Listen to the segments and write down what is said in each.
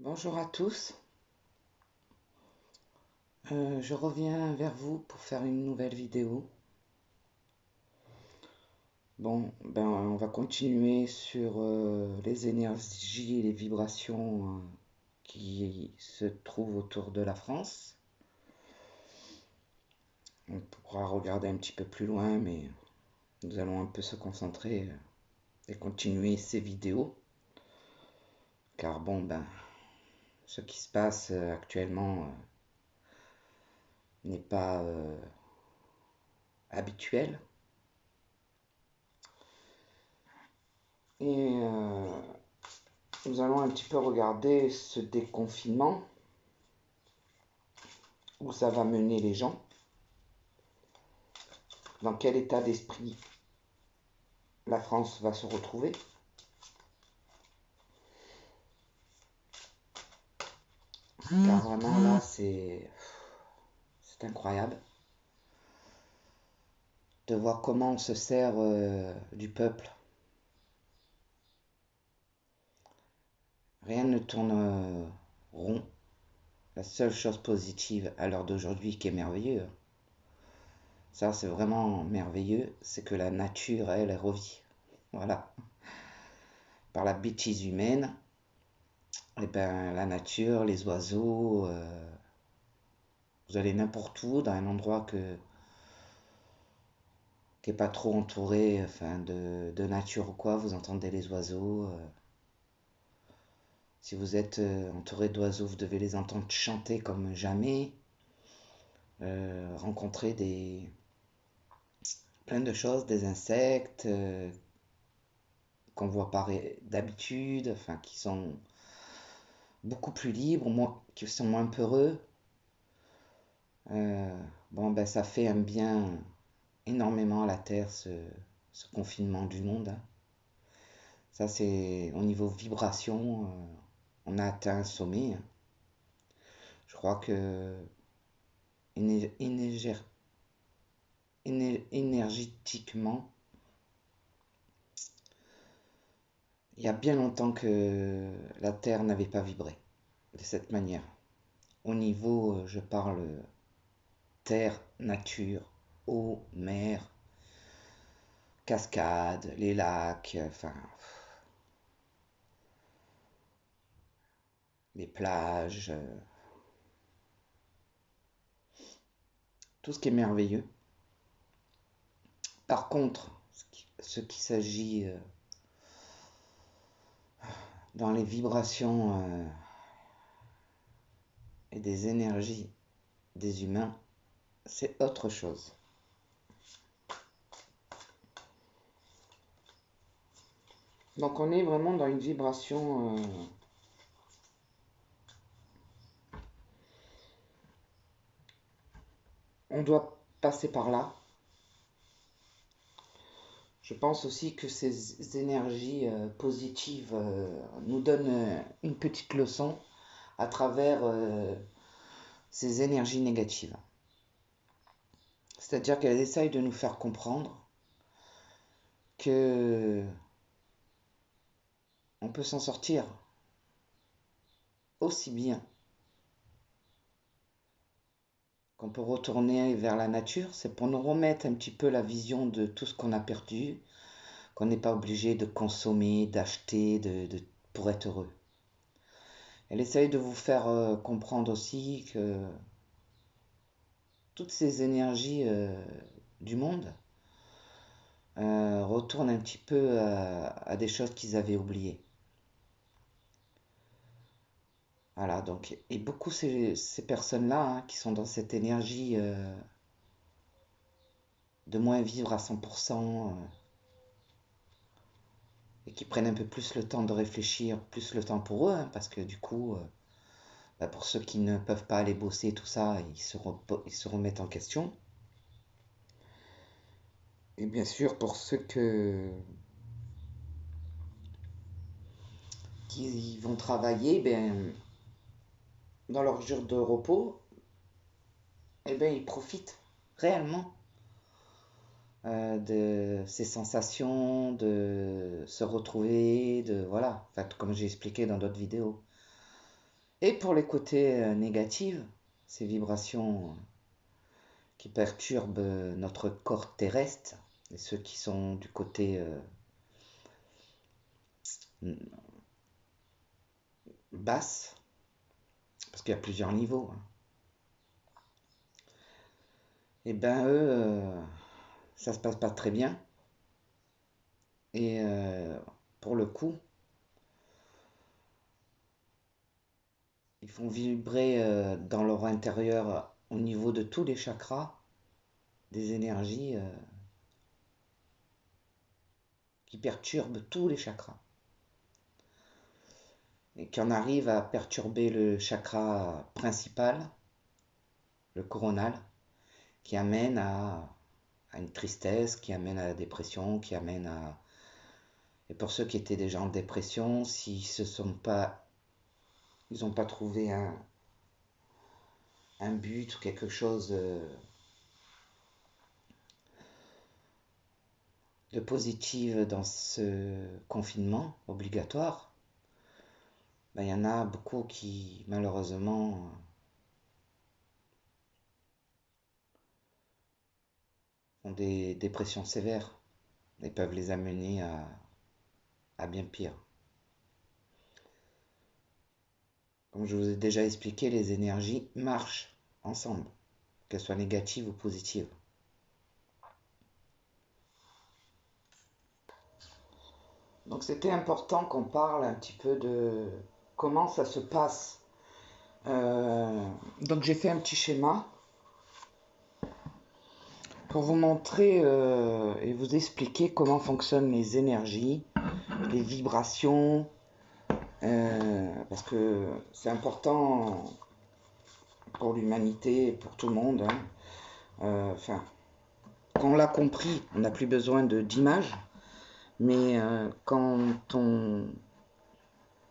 Bonjour à tous, je reviens vers vous pour faire une nouvelle vidéo. On va continuer sur les énergies et les vibrations qui se trouvent autour de la France. On pourra regarder un petit peu plus loin, mais nous allons un peu se concentrer et continuer ces vidéos. Car ce qui se passe actuellement n'est pas habituel. Et nous allons un petit peu regarder ce déconfinement, où ça va mener les gens, dans quel état d'esprit la France va se retrouver. Car vraiment là, c'est incroyable de voir comment on se sert du peuple. Rien ne tourne rond. La seule chose positive à l'heure d'aujourd'hui qui est merveilleux, ça c'est vraiment merveilleux, c'est que la nature, elle revit. Voilà. Par la bêtise humaine, et la nature, les oiseaux, vous allez n'importe où, dans un endroit qui n'est pas trop entouré de nature ou quoi, vous entendez les oiseaux. Si vous êtes entouré d'oiseaux, vous devez les entendre chanter comme jamais. Rencontrer plein de choses, des insectes qu'on voit pas d'habitude, qui sont beaucoup plus libres, qui sont moins peureux. Ça fait un bien énormément à la Terre, ce confinement du monde. Hein. Ça, c'est au niveau vibration, on a atteint un sommet. Je crois que énergétiquement, il y a bien longtemps que la Terre n'avait pas vibré de cette manière. Au niveau, je parle terre, nature, eau, mer, cascades, les lacs, les plages, tout ce qui est merveilleux. Par contre, ce qui s'agit dans les vibrations et des énergies des humains, c'est autre chose. Donc on est vraiment dans une vibration on doit passer par là. Je pense aussi que ces énergies positives nous donnent une petite leçon à travers ces énergies négatives. C'est-à-dire qu'elles essayent de nous faire comprendre que on peut s'en sortir aussi bien, qu'on peut retourner vers la nature. C'est pour nous remettre un petit peu la vision de tout ce qu'on a perdu, qu'on n'est pas obligé de consommer, d'acheter pour être heureux. Elle essaye de vous faire comprendre aussi que toutes ces énergies du monde retournent un petit peu à des choses qu'ils avaient oubliées. Voilà, donc, et beaucoup ces personnes-là qui sont dans cette énergie de moins vivre à 100% et qui prennent un peu plus le temps de réfléchir, plus le temps pour eux, parce que du coup, pour ceux qui ne peuvent pas aller bosser, tout ça, ils se remettent en question. Et bien sûr, pour ceux qui vont travailler, dans leur jour de repos, ils profitent réellement de ces sensations, de se retrouver, comme j'ai expliqué dans d'autres vidéos. Et pour les côtés négatifs, ces vibrations qui perturbent notre corps terrestre, et ceux qui sont du côté basse, parce qu'il y a plusieurs niveaux, hein. Et ben eux, ça se passe pas très bien. Et pour le coup, ils font vibrer dans leur intérieur, au niveau de tous les chakras, des énergies qui perturbent tous les chakras. Et qui en arrivent à perturber le chakra principal, le coronal, qui amène à une tristesse, qui amène à la dépression, qui amène à... Et pour ceux qui étaient déjà en dépression, s'ils se sont pas... Ils n'ont pas trouvé un but ou quelque chose de positif dans ce confinement obligatoire, ben, il y en a beaucoup qui malheureusement ont des dépressions sévères et peuvent les amener à bien pire. Comme je vous ai déjà expliqué, les énergies marchent ensemble, qu'elles soient négatives ou positives. Donc c'était important qu'on parle un petit peu de comment ça se passe. Donc j'ai fait un petit schéma pour vous montrer et vous expliquer comment fonctionnent les énergies, les vibrations, parce que c'est important pour l'humanité, pour tout le monde, hein. Enfin, quand on l'a compris, on n'a plus besoin d'images, mais quand on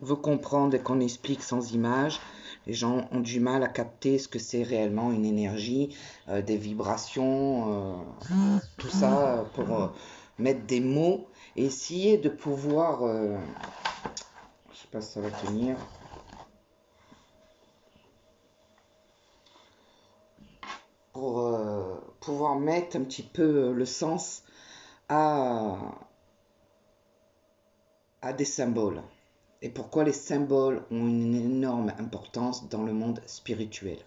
veut comprendre et qu'on explique sans images, les gens ont du mal à capter ce que c'est réellement une énergie, des vibrations, tout ça pour mettre des mots et essayer de pouvoir, je sais pas si ça va tenir, pour pouvoir mettre un petit peu le sens à des symboles. Et pourquoi les symboles ont une énorme importance dans le monde spirituel.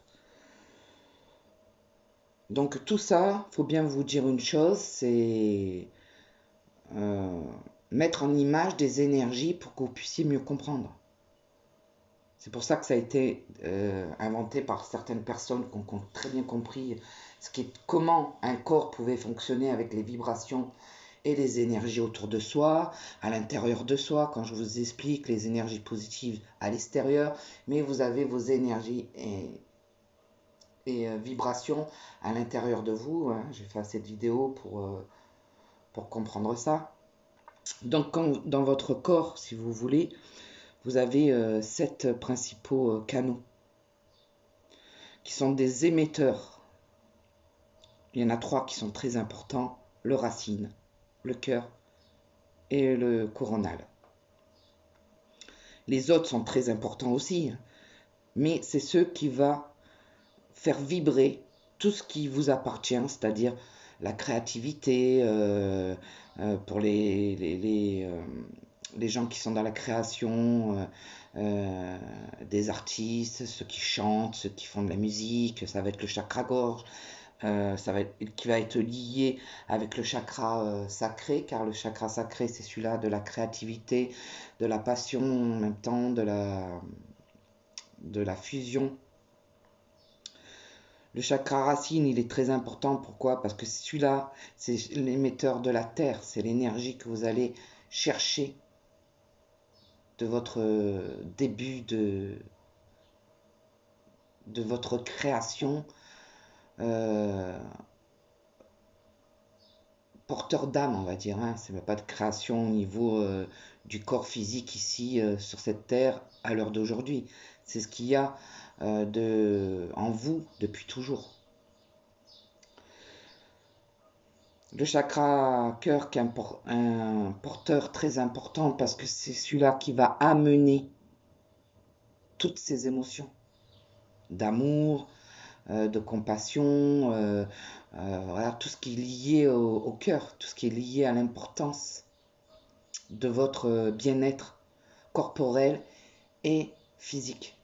Donc tout ça, faut bien vous dire une chose, c'est mettre en image des énergies pour que vous puissiez mieux comprendre. C'est pour ça que ça a été inventé par certaines personnes qui ont très bien compris comment un corps pouvait fonctionner avec les vibrations et les énergies autour de soi, à l'intérieur de soi, quand je vous explique les énergies positives à l'extérieur, mais vous avez vos énergies et vibrations à l'intérieur de vous, hein. J'ai fait cette vidéo pour comprendre ça. Donc dans votre corps, si vous voulez, vous avez 7 principaux canaux qui sont des émetteurs. Il y en a 3 qui sont très importants, le racine, le cœur et le coronal. Les autres sont très importants aussi, mais c'est ceux qui vont faire vibrer tout ce qui vous appartient, c'est-à-dire la créativité, pour les gens qui sont dans la création, des artistes, ceux qui chantent, ceux qui font de la musique, ça va être le chakra gorge, qui va être lié avec le chakra sacré, car le chakra sacré, c'est celui-là de la créativité, de la passion, en même temps de la fusion. Le chakra racine, il est très important. Pourquoi? Parce que celui-là, c'est l'émetteur de la terre, c'est l'énergie que vous allez chercher de votre début de votre création, porteur d'âme, on va dire, hein. C'est pas de création au niveau du corps physique ici sur cette terre à l'heure d'aujourd'hui. C'est ce qu'il y a en vous depuis toujours. Le chakra cœur qui est un porteur très important parce que c'est celui-là qui va amener toutes ces émotions d'amour, de compassion, voilà, tout ce qui est lié au cœur, tout ce qui est lié à l'importance de votre bien-être corporel et physique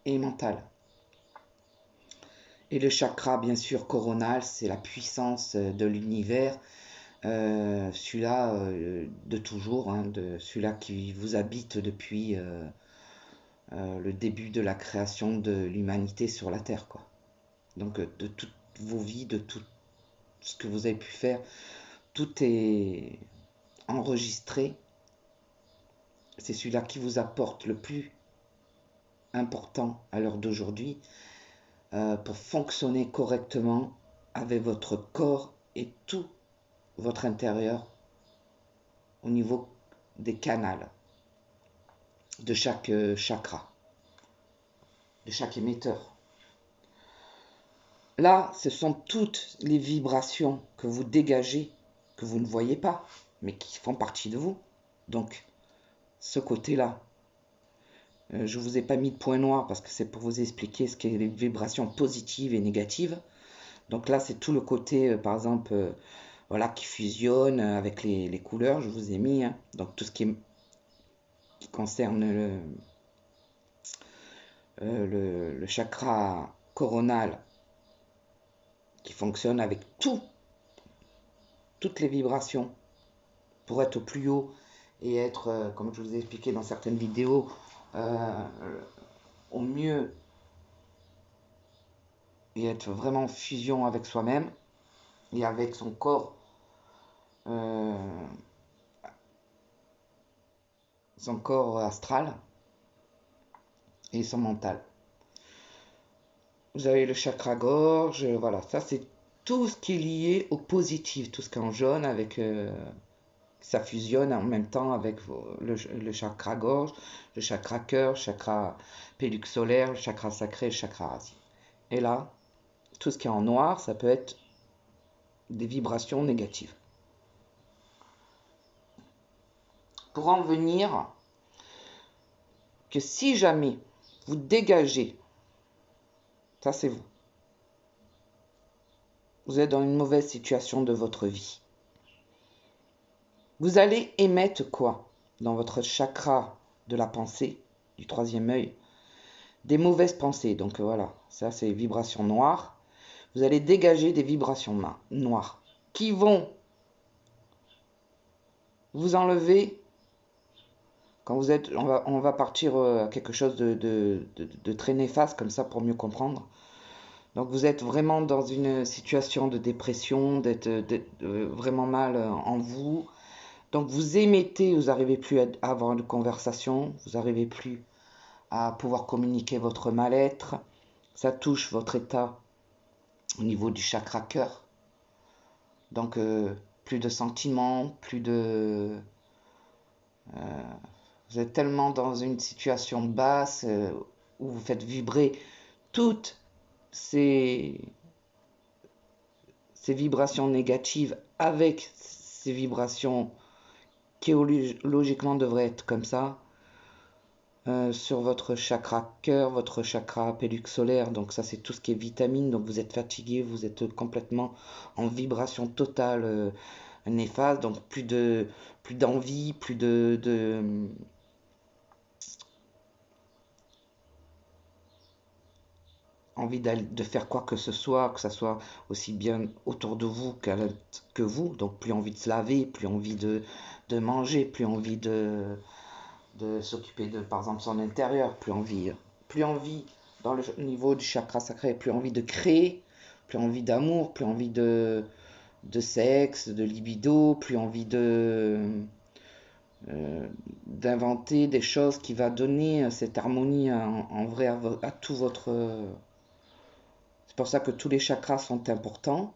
et mental. Et le chakra, bien sûr, coronal, c'est la puissance de l'univers, celui-là de toujours, hein, celui-là qui vous habite depuis le début de la création de l'humanité sur la Terre, quoi. Donc de toutes vos vies, de tout ce que vous avez pu faire, tout est enregistré. C'est celui-là qui vous apporte le plus important à l'heure d'aujourd'hui pour fonctionner correctement avec votre corps et tout votre intérieur au niveau des canaux de chaque chakra, de chaque émetteur. Là, ce sont toutes les vibrations que vous dégagez, que vous ne voyez pas, mais qui font partie de vous. Donc, ce côté-là, je ne vous ai pas mis de point noir parce que c'est pour vous expliquer ce qu'est les vibrations positives et négatives. Donc là, c'est tout le côté, par exemple, voilà, qui fusionne avec les couleurs, je vous ai mis. Hein. Donc tout ce qui concerne le chakra coronal, qui fonctionne avec toutes les vibrations pour être au plus haut et être, comme je vous ai expliqué dans certaines vidéos, au mieux et être vraiment en fusion avec soi-même et avec son corps, astral et son mental. Vous avez le chakra gorge, voilà, ça c'est tout ce qui est lié au positif, tout ce qui est en jaune avec ça fusionne en même temps avec le chakra gorge, le chakra cœur, le chakra pédux solaire, le chakra sacré, le chakra racine. Et là, tout ce qui est en noir, ça peut être des vibrations négatives. Pour en venir que si jamais vous dégagez, ça c'est vous, vous êtes dans une mauvaise situation de votre vie, vous allez émettre quoi dans votre chakra de la pensée, du troisième œil? Des mauvaises pensées. Donc voilà, ça c'est vibrations noires. Vous allez dégager des vibrations noires qui vont vous enlever. Quand vous êtes, on va partir à quelque chose de très néfaste comme ça pour mieux comprendre. Donc vous êtes vraiment dans une situation de dépression, d'être vraiment mal en vous. Donc vous émettez, vous n'arrivez plus à avoir une conversation, vous n'arrivez plus à pouvoir communiquer votre mal-être. Ça touche votre état au niveau du chakra cœur. Donc plus de sentiments, plus de... vous êtes tellement dans une situation basse où vous faites vibrer toutes ces vibrations négatives avec ces vibrations qui logiquement devraient être comme ça. Sur votre chakra cœur, votre chakra pédux solaire, donc ça c'est tout ce qui est vitamine, donc vous êtes fatigué, vous êtes complètement en vibration totale néfaste, donc plus d'envie, plus envie de faire quoi que ce soit aussi bien autour de vous que vous, donc plus envie de se laver, plus envie de manger, plus envie de s'occuper de, par exemple, son intérieur, plus envie dans le niveau du chakra sacré, plus envie de créer, plus envie d'amour, plus envie de sexe, de libido, plus envie d'inventer des choses qui va donner cette harmonie en vrai à tout votre... C'est pour ça que tous les chakras sont importants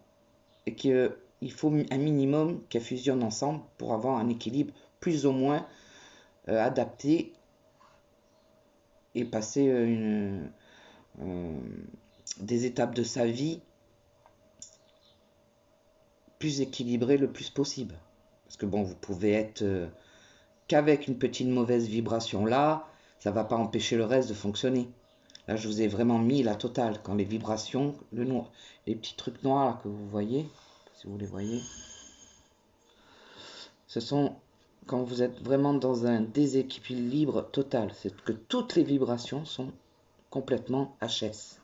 et qu'il faut un minimum qu'elles fusionnent ensemble pour avoir un équilibre plus ou moins adapté et passer des étapes de sa vie plus équilibrées le plus possible. Parce que bon, vous pouvez être qu'avec une petite mauvaise vibration là, Ça ne va pas empêcher le reste de fonctionner. Là, je vous ai vraiment mis la totale. Quand les vibrations, le noir, les petits trucs noirs là, que vous voyez, si vous les voyez, ce sont quand vous êtes vraiment dans un déséquilibre total. C'est que toutes les vibrations sont complètement HS.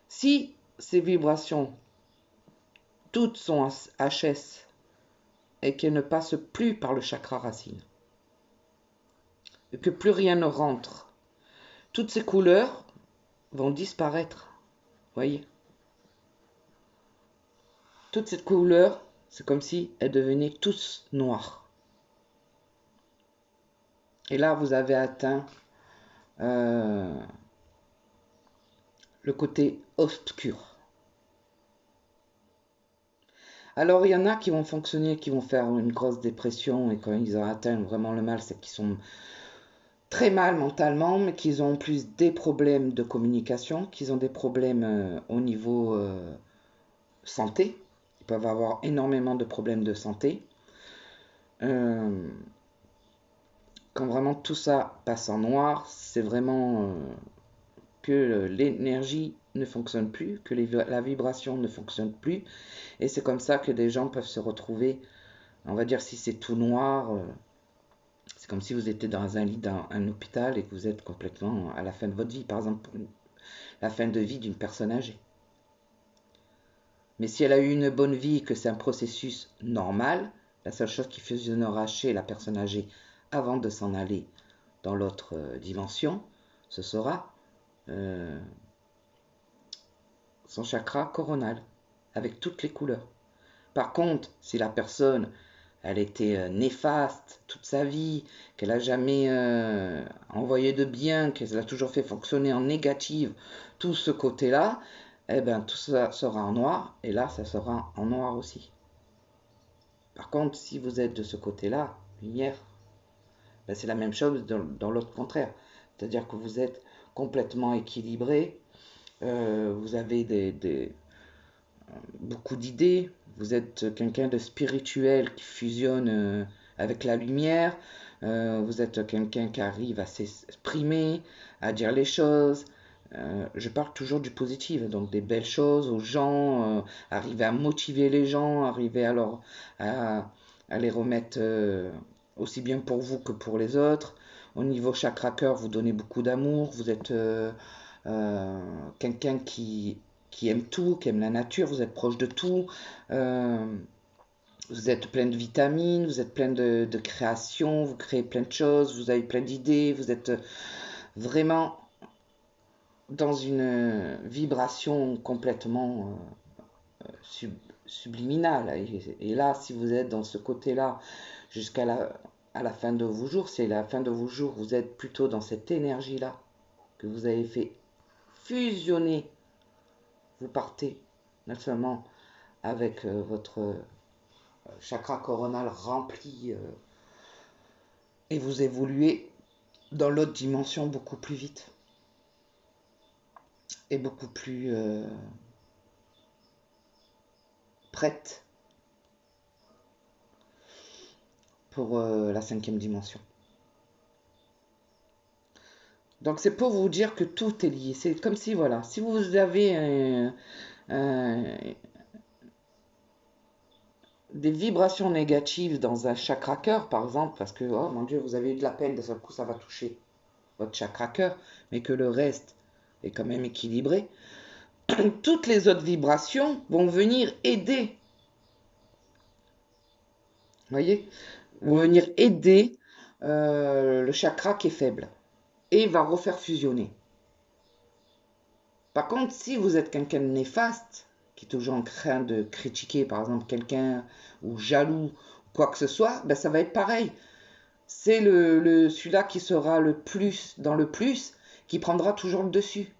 Si ces vibrations, toutes sont HS et qu'elles ne passent plus par le chakra racine, et que plus rien ne rentre, toutes ces couleurs vont disparaître. Voyez, toute cette couleur, c'est comme si elles devenaient tous noires. Et là, vous avez atteint le côté obscur. Alors, il y en a qui vont fonctionner, qui vont faire une grosse dépression, et quand ils ont atteint vraiment le mal, c'est qu'ils sont très mal mentalement, mais qu'ils ont plus des problèmes de communication, qu'ils ont des problèmes au niveau santé. Ils peuvent avoir énormément de problèmes de santé. Quand vraiment tout ça passe en noir, c'est vraiment que l'énergie ne fonctionne plus, que la vibration ne fonctionne plus. Et c'est comme ça que des gens peuvent se retrouver, on va dire si c'est tout noir, c'est comme si vous étiez dans un lit dans un hôpital et que vous êtes complètement à la fin de votre vie, par exemple la fin de vie d'une personne âgée. Mais si elle a eu une bonne vie et que c'est un processus normal, la seule chose qui fusionnera chez la personne âgée avant de s'en aller dans l'autre dimension, ce sera son chakra coronal, avec toutes les couleurs. Par contre, si la personne, elle était néfaste toute sa vie, qu'elle n'a jamais envoyé de bien, qu'elle a toujours fait fonctionner en négative, tout ce côté-là, eh bien, tout ça sera en noir, et là, ça sera en noir aussi. Par contre, si vous êtes de ce côté-là, lumière, ben, c'est la même chose dans l'autre contraire. C'est-à-dire que vous êtes complètement équilibré, vous avez beaucoup d'idées, vous êtes quelqu'un de spirituel qui fusionne avec la lumière, vous êtes quelqu'un qui arrive à s'exprimer, à dire les choses. Je parle toujours du positif, donc des belles choses aux gens, arriver à motiver les gens, arriver à les remettre aussi bien pour vous que pour les autres. Au niveau chakra cœur, vous donnez beaucoup d'amour, vous êtes quelqu'un qui aime tout, qui aime la nature, vous êtes proche de tout, vous êtes plein de vitamines, vous êtes plein de créations, vous créez plein de choses, vous avez plein d'idées, vous êtes vraiment dans une vibration complètement subliminale. Et là, si vous êtes dans ce côté-là jusqu'à à la fin de vos jours, c'est la fin de vos jours, vous êtes plutôt dans cette énergie-là que vous avez fait fusionner. Vous partez non seulement avec votre chakra coronal rempli et vous évoluez dans l'autre dimension beaucoup plus vite et beaucoup plus prête pour la 5e dimension. Donc c'est pour vous dire que tout est lié. C'est comme si, voilà, si vous avez des vibrations négatives dans un chakra cœur, par exemple, parce que, oh mon Dieu, vous avez eu de la peine, d'un seul coup, ça va toucher votre chakra cœur, mais que le reste est quand même équilibré, toutes les autres vibrations vont venir aider. Vous voyez, vont venir aider le chakra qui est faible et va refaire fusionner. Par contre, si vous êtes quelqu'un de néfaste, qui est toujours en train de critiquer, par exemple, quelqu'un, ou jaloux, quoi que ce soit, ben ça va être pareil. C'est celui-là qui sera le plus, dans le plus, qui prendra toujours le dessus.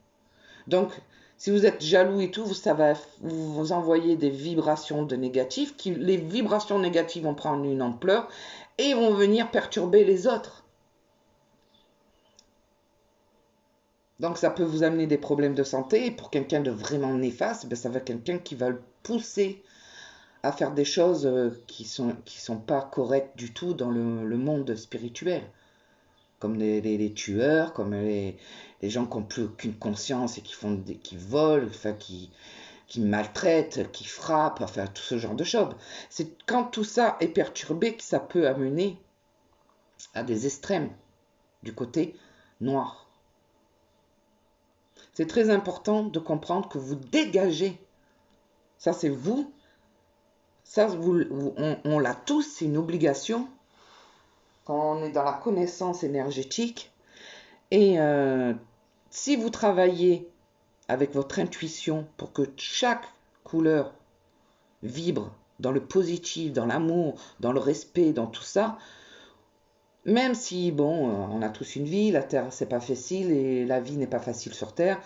Donc, si vous êtes jaloux et tout, ça va vous envoyer des vibrations de négatif, les vibrations négatives vont prendre une ampleur et vont venir perturber les autres. Donc ça peut vous amener des problèmes de santé. Et pour quelqu'un de vraiment néfaste, ben, ça va être quelqu'un qui va le pousser à faire des choses qui sont pas correctes du tout dans le monde spirituel. comme les tueurs, comme les gens qui n'ont plus aucune conscience et qui volent, enfin, qui maltraitent, qui frappent, enfin tout ce genre de choses. C'est quand tout ça est perturbé que ça peut amener à des extrêmes du côté noir. C'est très important de comprendre que vous dégagez. Ça, c'est vous. Ça, on l'a tous, c'est une obligation quand on est dans la connaissance énergétique. Et si vous travaillez avec votre intuition pour que chaque couleur vibre dans le positif, dans l'amour, dans le respect, dans tout ça, même si, bon, on a tous une vie, la Terre, c'est pas facile et la vie n'est pas facile sur Terre,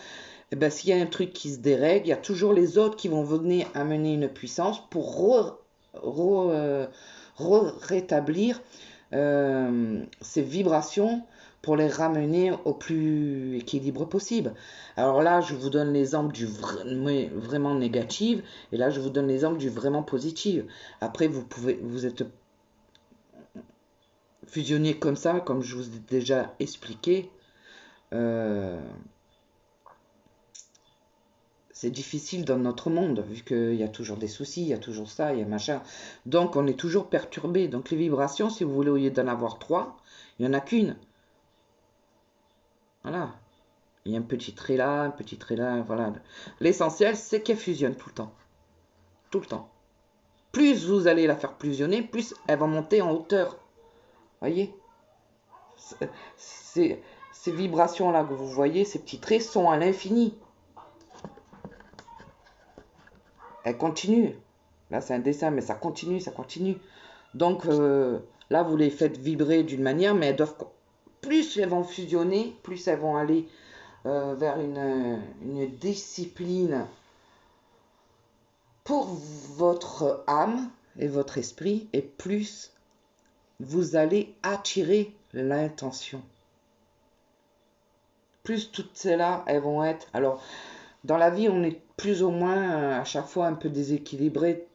et ben, s'il y a un truc qui se dérègle, il y a toujours les autres qui vont venir amener une puissance pour rétablir ces vibrations pour les ramener au plus équilibre possible. Alors là, je vous donne l'exemple du vraiment négatif, et là, je vous donne l'exemple du vraiment positif. Après, vous êtes fusionné comme ça, comme je vous ai déjà expliqué. C'est difficile dans notre monde, vu qu'il y a toujours des soucis, il y a toujours ça, il y a machin. Donc, on est toujours perturbé. Donc, les vibrations, si vous voulez, au lieu d'en avoir 3, il n'y en a qu'une. Voilà. Il y a un petit trait là, un petit trait là, voilà. L'essentiel, c'est qu'elle fusionne tout le temps. Tout le temps. Plus vous allez la faire fusionner, plus elle va monter en hauteur. Voyez? Ces vibrations-là que vous voyez, ces petits traits, sont à l'infini. Elles continuent. Là, c'est un dessin, mais ça continue, ça continue. Donc, là, vous les faites vibrer d'une manière, mais elles doivent... Plus elles vont fusionner, plus elles vont aller vers une discipline pour votre âme et votre esprit, et plus vous allez attirer l'intention. Plus toutes celles-là, elles vont être... Alors, dans la vie, on est plus ou moins à chaque fois un peu déséquilibré.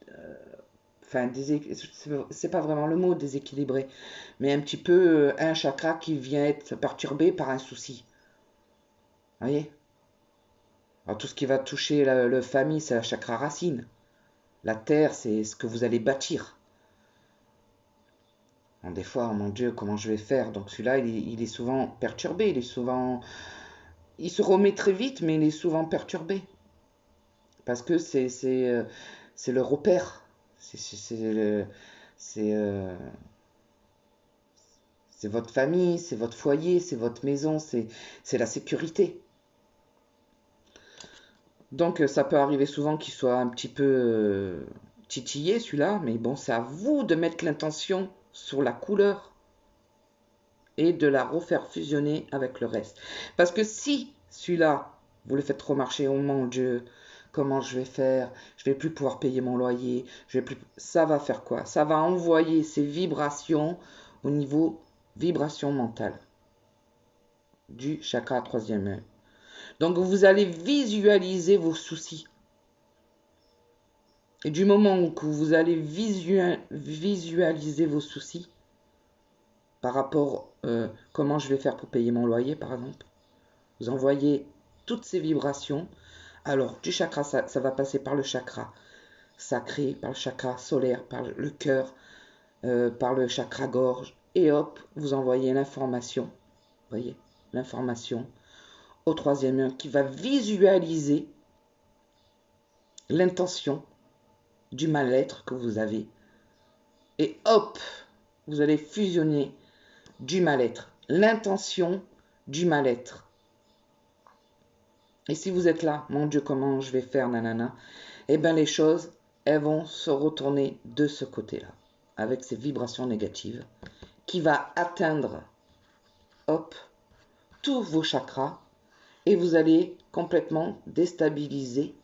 Enfin, c'est pas vraiment le mot déséquilibré, mais un petit peu un chakra qui vient être perturbé par un souci. Vous voyez? Alors, tout ce qui va toucher le famille, c'est la chakra racine. La terre, c'est ce que vous allez bâtir. Alors, des fois, oh mon Dieu, comment je vais faire? Donc celui-là, il est souvent perturbé. Il se remet très vite, mais il est souvent perturbé. Parce que c'est le repère. C'est votre famille, c'est votre foyer, c'est votre maison, c'est la sécurité. Donc ça peut arriver souvent qu'il soit un petit peu titillé celui-là, mais bon, c'est à vous de mettre l'intention sur la couleur et de la refaire fusionner avec le reste. Parce que si celui-là, vous le faites remarcher, oh mon Dieu, comment je vais faire? Je vais plus pouvoir payer mon loyer. Ça va faire quoi? Ça va envoyer ces vibrations au niveau vibration mentale du chakra troisième œil. Donc vous allez visualiser vos soucis. Et du moment où vous allez visualiser vos soucis, par rapport comment je vais faire pour payer mon loyer, par exemple, vous envoyez toutes ces vibrations. Alors, du chakra, ça va passer par le chakra sacré, par le chakra solaire, par le cœur, par le chakra gorge. Et hop, vous envoyez l'information. Vous voyez, l'information au troisième œil qui va visualiser l'intention du mal-être que vous avez. Et hop, vous allez fusionner du mal-être, l'intention du mal-être. Et si vous êtes là, mon Dieu, comment je vais faire, nanana, eh bien les choses, elles vont se retourner de ce côté-là, avec ces vibrations négatives, qui va atteindre, hop, tous vos chakras, et vous allez complètement déstabiliser,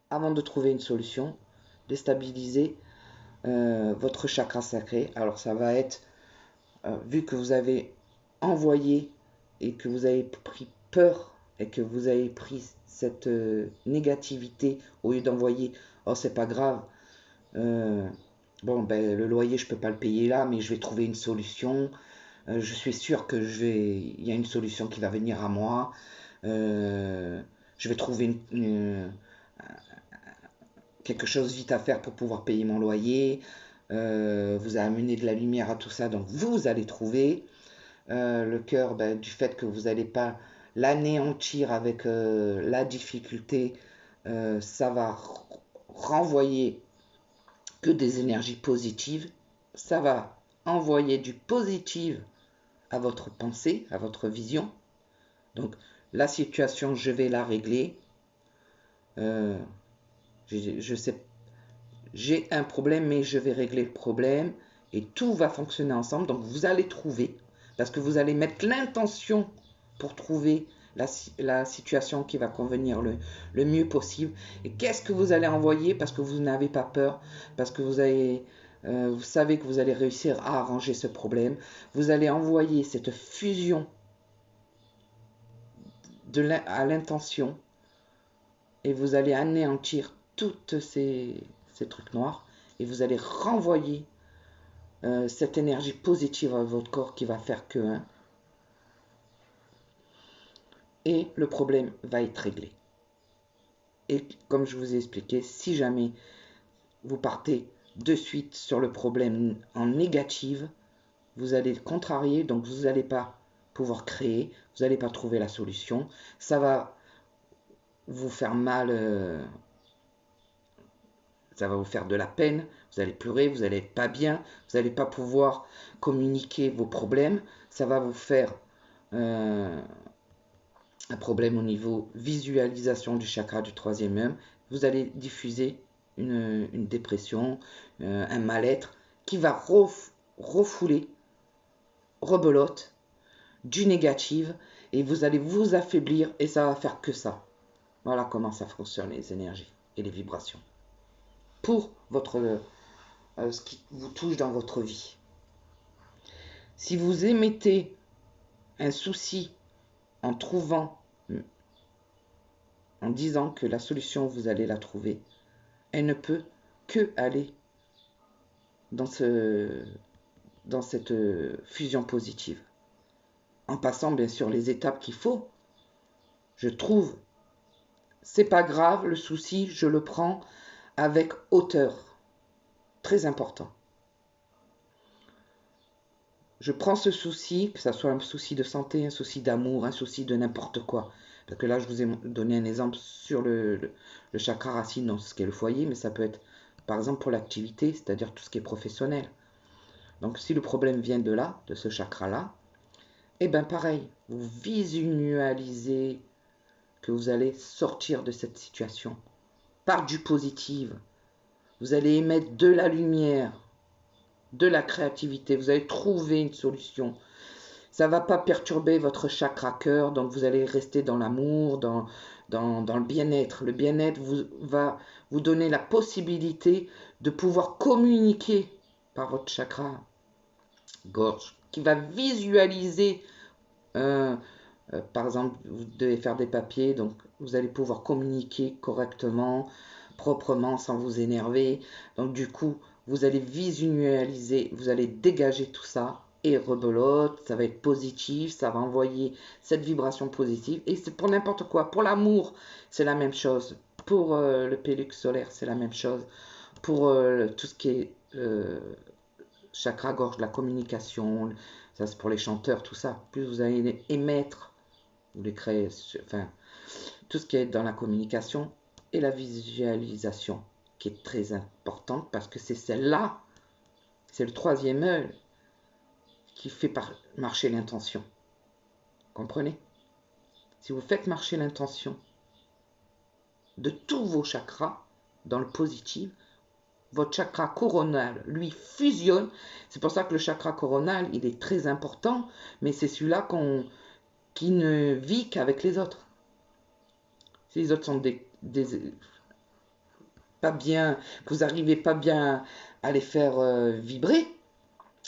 avant de trouver une solution, déstabiliser votre chakra sacré. Alors ça va être, vu que vous avez envoyé et que vous avez pris peur et que vous avez pris cette négativité au lieu d'envoyer oh c'est pas grave, Bon, ben, le loyer, je peux pas le payer là, mais je vais trouver une solution. Je suis sûr que il y a une solution qui va venir à moi. Euh, je vais trouver quelque chose vite à faire pour pouvoir payer mon loyer. Vous avez amené de la lumière à tout ça, donc vous allez trouver. Le cœur, ben, du fait que vous n'allez pas l'anéantir avec la difficulté, ça va renvoyer que des énergies positives. Ça va envoyer du positif à votre pensée, à votre vision. Donc la situation, je vais la régler. Euh, je sais, j'ai un problème, mais je vais régler le problème et tout va fonctionner ensemble. Donc vous allez trouver, parce que vous allez mettre l'intention pour trouver la situation qui va convenir le mieux possible. Et qu'est-ce que vous allez envoyer parce que vous n'avez pas peur, parce que vous savez que vous allez réussir à arranger ce problème. Vous allez envoyer cette fusion à l'intention et vous allez anéantir toutes ces trucs noirs et vous allez renvoyer cette énergie positive à votre corps qui va faire que un, et le problème va être réglé. Et comme je vous ai expliqué, si jamais vous partez de suite sur le problème en négative, vous allez le contrarier, donc vous n'allez pas pouvoir créer, vous n'allez pas trouver la solution, ça va vous faire mal, ça va vous faire de la peine, vous allez pleurer, vous n'allez être pas bien, vous n'allez pas pouvoir communiquer vos problèmes, ça va vous faire un problème au niveau visualisation du chakra du troisième œil, vous allez diffuser une dépression, un mal-être qui va refouler, rebelote, du négatif et vous allez vous affaiblir et ça va faire que ça. Voilà comment ça fonctionne les énergies et les vibrations. Pour ce qui vous touche dans votre vie. Si vous émettez un souci en disant que la solution, vous allez la trouver, elle ne peut que aller dans cette fusion positive. En passant bien sûr les étapes qu'il faut. Je trouve, c'est pas grave, le souci, je le prends avec hauteur. Très important. Je prends ce souci, que ce soit un souci de santé, un souci d'amour, un souci de n'importe quoi. Parce que là, je vous ai donné un exemple sur le chakra racine, dans ce qui est le foyer, mais ça peut être, par exemple, pour l'activité, c'est-à-dire tout ce qui est professionnel. Donc, si le problème vient de là, de ce chakra-là, eh bien, pareil, vous visualisez que vous allez sortir de cette situation par du positif. Vous allez émettre de la lumière, de la créativité. Vous allez trouver une solution. Ça ne va pas perturber votre chakra cœur, donc vous allez rester dans l'amour, dans le bien-être. Le bien-être va vous donner la possibilité de pouvoir communiquer par votre chakra gorge, qui va visualiser, par exemple, vous devez faire des papiers, donc vous allez pouvoir communiquer correctement, proprement, sans vous énerver. Donc du coup, vous allez visualiser, vous allez dégager tout ça et rebelote, ça va être positif, ça va envoyer cette vibration positive et c'est pour n'importe quoi. Pour l'amour, c'est la même chose. Pour le pélux solaire, c'est la même chose. Pour tout ce qui est chakra gorge, la communication, ça c'est pour les chanteurs, tout ça. Plus vous allez émettre, vous les créez, enfin, tout ce qui est dans la communication et la visualisation qui est très importante parce que c'est celle-là, c'est le troisième œil qui fait marcher l'intention. Comprenez? Si vous faites marcher l'intention de tous vos chakras dans le positif, votre chakra coronal, lui, fusionne. C'est pour ça que le chakra coronal, il est très important, mais c'est celui-là qui ne vit qu'avec les autres. Si les autres sont pas bien, que vous n'arrivez pas bien à les faire vibrer,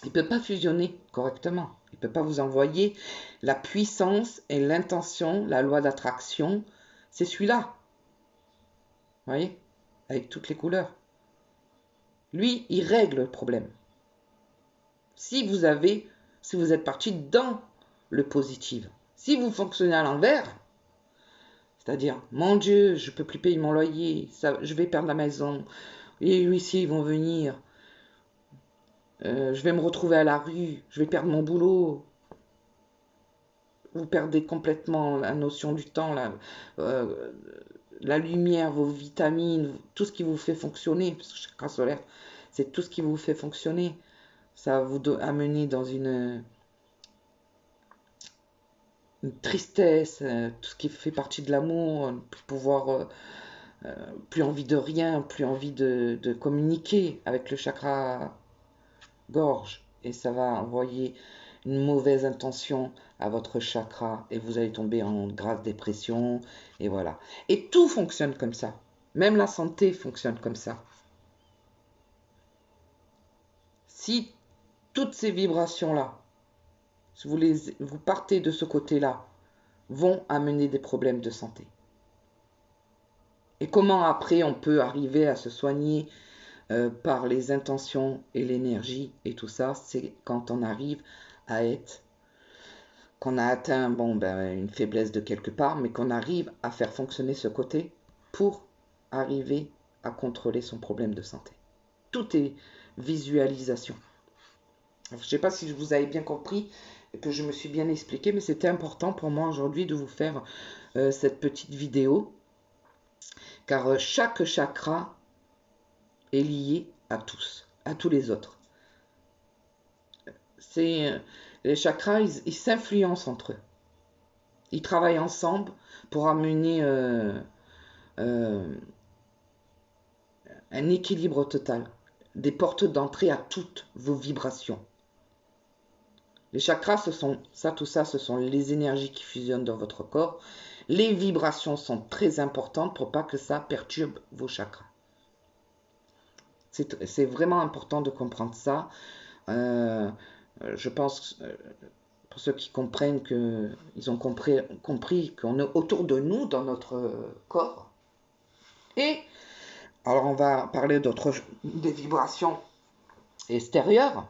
il ne peut pas fusionner correctement. Il ne peut pas vous envoyer la puissance et l'intention, la loi d'attraction. C'est celui-là. Vous voyez? Avec toutes les couleurs. Lui, il règle le problème. Si vous êtes parti dans le positif, si vous fonctionnez à l'envers, c'est-à-dire, mon Dieu, je ne peux plus payer mon loyer, je vais perdre la maison, les huissiers vont venir, je vais me retrouver à la rue, je vais perdre mon boulot. Vous perdez complètement la notion du temps, la lumière, vos vitamines, tout ce qui vous fait fonctionner, parce que le chakra solaire, c'est tout ce qui vous fait fonctionner. Ça va vous amener dans une tristesse, tout ce qui fait partie de l'amour, plus envie de rien, plus envie de communiquer avec le chakra gorge. Et ça va envoyer une mauvaise intention à votre chakra et vous allez tomber en grave dépression. Et voilà. Et tout fonctionne comme ça. Même la santé fonctionne comme ça. Si toutes ces vibrations-là, si vous partez de ce côté-là, vont amener des problèmes de santé. Et comment après on peut arriver à se soigner par les intentions et l'énergie et tout ça, c'est quand on arrive à être, qu'on a atteint une faiblesse de quelque part, mais qu'on arrive à faire fonctionner ce côté pour arriver à contrôler son problème de santé. Tout est visualisation. Je ne sais pas si vous avez bien compris et que je me suis bien expliqué, mais c'était important pour moi aujourd'hui de vous faire cette petite vidéo, car chaque chakra est lié à tous les autres. Les chakras, ils s'influencent entre eux. Ils travaillent ensemble pour amener un équilibre total, des portes d'entrée à toutes vos vibrations. Les chakras, tout ça, ce sont les énergies qui fusionnent dans votre corps. Les vibrations sont très importantes pour pas que ça perturbe vos chakras. C'est vraiment important de comprendre ça. Je pense, pour ceux qui comprennent qu'ils ont compris qu'on est autour de nous, dans notre corps. Et, alors on va parler des vibrations extérieures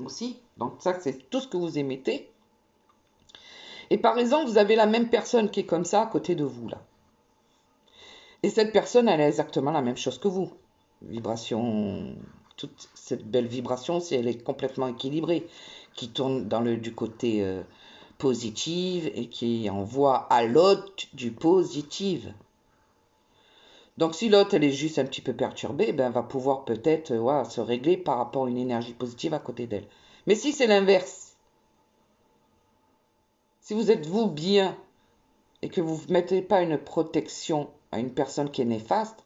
aussi. Donc ça, c'est tout ce que vous émettez. Et par exemple, vous avez la même personne qui est comme ça à côté de vous, là. Et cette personne, elle a exactement la même chose que vous. Vibration, toute cette belle vibration, si elle est complètement équilibrée, qui tourne du côté positif et qui envoie à l'autre du positif. Donc si l'autre, elle est juste un petit peu perturbée, elle va pouvoir peut-être se régler par rapport à une énergie positive à côté d'elle. Mais si c'est l'inverse, si vous êtes vous bien et que vous ne mettez pas une protection à une personne qui est néfaste,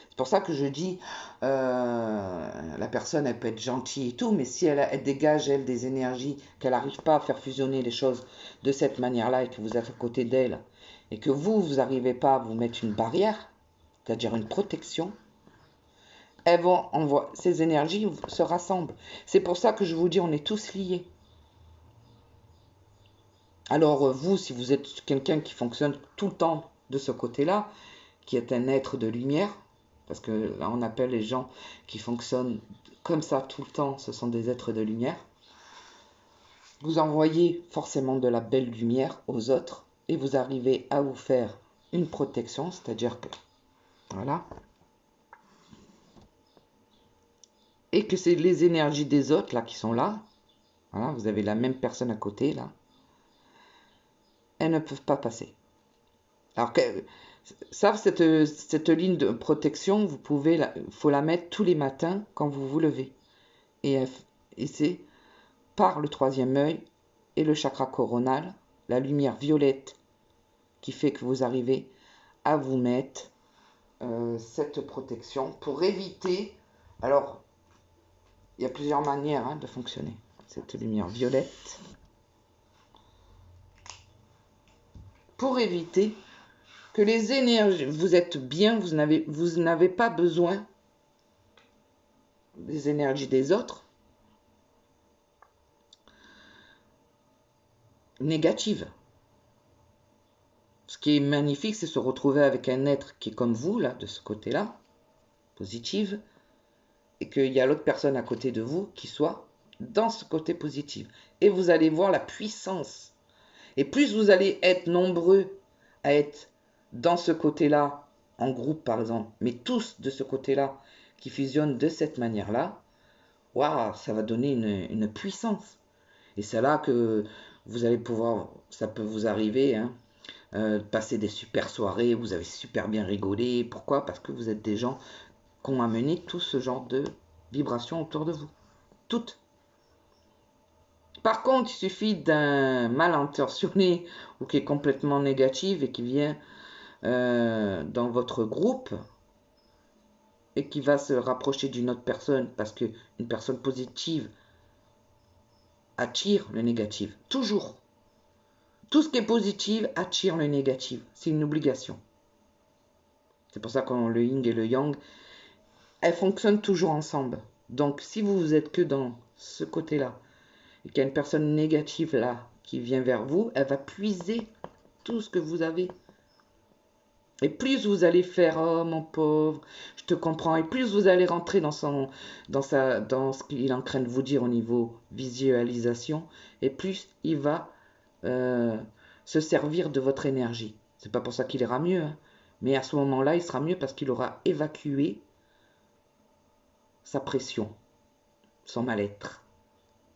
c'est pour ça que je dis, la personne, elle peut être gentille et tout, mais si elle dégage, elle, des énergies, qu'elle n'arrive pas à faire fusionner les choses de cette manière-là et que vous êtes à côté d'elle, et que vous n'arrivez pas à vous mettre une barrière, c'est-à-dire une protection, ces énergies se rassemblent. C'est pour ça que je vous dis, on est tous liés. Alors vous, si vous êtes quelqu'un qui fonctionne tout le temps de ce côté-là, qui est un être de lumière, parce que là on appelle les gens qui fonctionnent comme ça tout le temps, ce sont des êtres de lumière, vous envoyez forcément de la belle lumière aux autres et vous arrivez à vous faire une protection, c'est-à-dire que, voilà, et que c'est les énergies des autres là qui sont là, voilà, vous avez la même personne à côté là, elles ne peuvent pas passer. Alors que ça, cette ligne de protection, faut la mettre tous les matins quand vous vous levez. Et c'est par le troisième œil et le chakra coronal, la lumière violette qui fait que vous arrivez à vous mettre cette protection pour éviter. Alors, il y a plusieurs manières de fonctionner. Cette lumière violette. Pour éviter que les énergies, vous êtes bien, vous n'avez pas besoin des énergies des autres négatives. Ce qui est magnifique, c'est se retrouver avec un être qui est comme vous, là, de ce côté-là, positive, et qu'il y a l'autre personne à côté de vous qui soit dans ce côté positif. Et vous allez voir la puissance. Et plus vous allez être nombreux à être dans ce côté-là, en groupe par exemple, mais tous de ce côté-là, qui fusionnent de cette manière-là, waouh, ça va donner une puissance. Et c'est là que vous allez pouvoir, ça peut vous arriver, hein, passer des super soirées, vous avez super bien rigolé. Pourquoi? Parce que vous êtes des gens qui ont amené tout ce genre de vibrations autour de vous. Toutes. Par contre, il suffit d'un mal intentionné ou qui est complètement négatif et qui vient dans votre groupe et qui va se rapprocher d'une autre personne parce qu'une personne positive attire le négatif. Toujours. Tout ce qui est positif attire le négatif. C'est une obligation. C'est pour ça que le yin et le yang, elles fonctionnent toujours ensemble. Donc si vous êtes que dans ce côté-là, et qu'il y a une personne négative là qui vient vers vous, elle va puiser tout ce que vous avez. Et plus vous allez faire, oh mon pauvre, je te comprends, et plus vous allez rentrer dans ce qu'il est en train de vous dire au niveau visualisation, et plus il va se servir de votre énergie. C'est pas pour ça qu'il ira mieux, hein, mais à ce moment-là, il sera mieux parce qu'il aura évacué sa pression, son mal-être.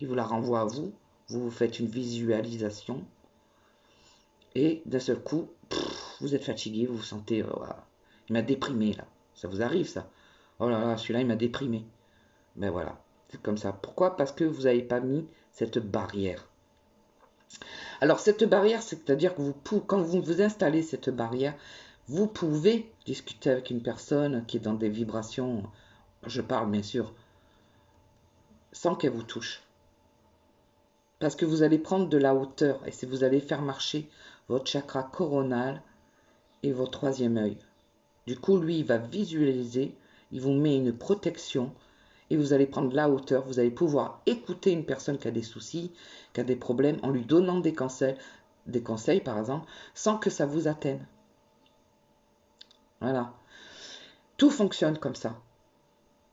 Il vous la renvoie à vous, vous faites une visualisation, et d'un seul coup, vous êtes fatigué, vous vous sentez, voilà. Il m'a déprimé là. Ça vous arrive ça? Oh là là, celui-là il m'a déprimé. Ben voilà, c'est comme ça. Pourquoi? Parce que vous n'avez pas mis cette barrière. Alors cette barrière, c'est-à-dire que quand vous vous installez cette barrière, vous pouvez discuter avec une personne qui est dans des vibrations, je parle bien sûr, sans qu'elle vous touche. Parce que vous allez prendre de la hauteur et vous allez faire marcher votre chakra coronal et votre troisième œil. Du coup, lui, il va visualiser, il vous met une protection et vous allez prendre de la hauteur. Vous allez pouvoir écouter une personne qui a des soucis, qui a des problèmes, en lui donnant des conseils par exemple, sans que ça vous atteigne. Voilà. Tout fonctionne comme ça.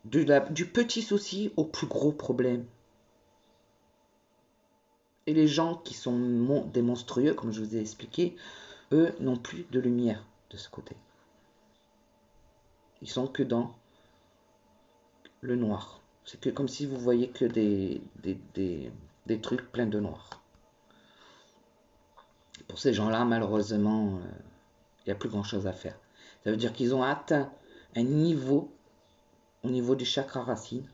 Du petit souci au plus gros problème. Et les gens qui sont des monstrueux, comme je vous ai expliqué, eux n'ont plus de lumière de ce côté. Ils sont que dans le noir. C'est que comme si vous voyez que des trucs pleins de noir. Pour ces gens-là, malheureusement, il n'y a plus grand-chose à faire. Ça veut dire qu'ils ont atteint un niveau, au niveau du chakra racine,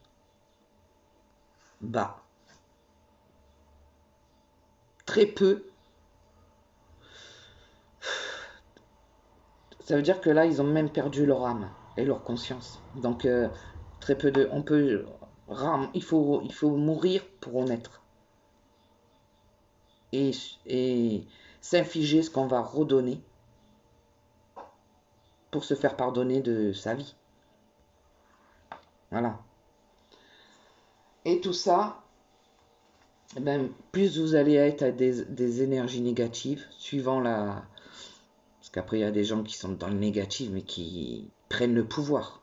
bas. Très peu. Ça veut dire que là, ils ont même perdu leur âme et leur conscience. Donc, très peu de... il faut mourir pour en être. Et s'infliger ce qu'on va redonner pour se faire pardonner de sa vie. Voilà. Et tout ça, eh ben, plus vous allez être à des énergies négatives, suivant la... Parce qu'après, il y a des gens qui sont dans le négatif, mais qui prennent le pouvoir.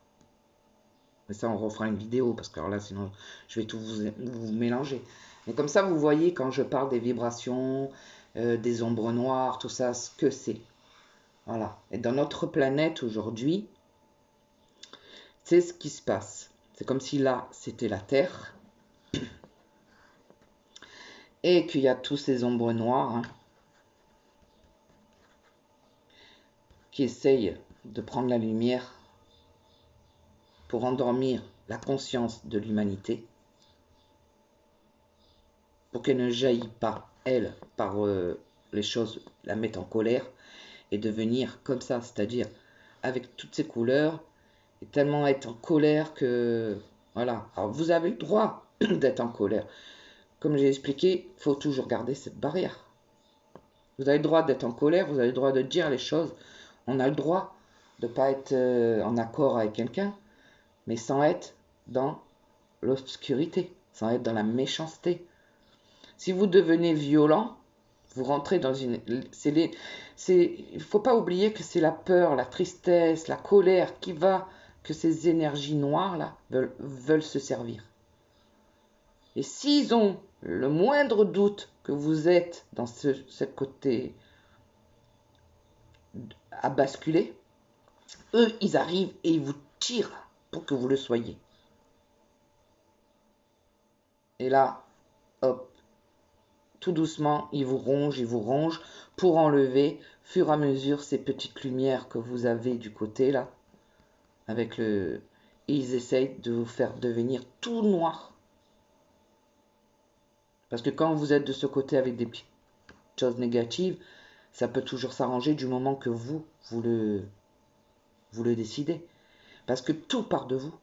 Mais ça, on refera une vidéo, parce que alors là, sinon, je vais tout vous mélanger. Mais comme ça, vous voyez, quand je parle des vibrations, des ombres noires, tout ça, ce que c'est. Voilà. Et dans notre planète, aujourd'hui, c'est ce qui se passe. C'est comme si là, c'était la Terre. Et qu'il y a tous ces ombres noires, hein, qui essayent de prendre la lumière pour endormir la conscience de l'humanité, pour qu'elle ne jaillisse pas, elle, par les choses, la mettre en colère, et devenir comme ça, c'est-à-dire avec toutes ces couleurs, et tellement être en colère que... Voilà. Alors vous avez le droit d'être en colère. Comme j'ai expliqué, il faut toujours garder cette barrière. Vous avez le droit d'être en colère, vous avez le droit de dire les choses. On a le droit de ne pas être en accord avec quelqu'un, mais sans être dans l'obscurité, sans être dans la méchanceté. Si vous devenez violent, vous rentrez dans une... Il ne faut pas oublier que c'est la peur, la tristesse, la colère qui va que ces énergies noires là veulent se servir. Et s'ils ont le moindre doute que vous êtes dans cette côté à basculer, eux, ils arrivent et ils vous tirent pour que vous le soyez. Et là, hop, tout doucement, ils vous rongent pour enlever, fur et à mesure, ces petites lumières que vous avez du côté là, avec le... Et ils essayent de vous faire devenir tout noir. Parce que quand vous êtes de ce côté avec des petites choses négatives, ça peut toujours s'arranger du moment que vous le décidez. Parce que tout part de vous.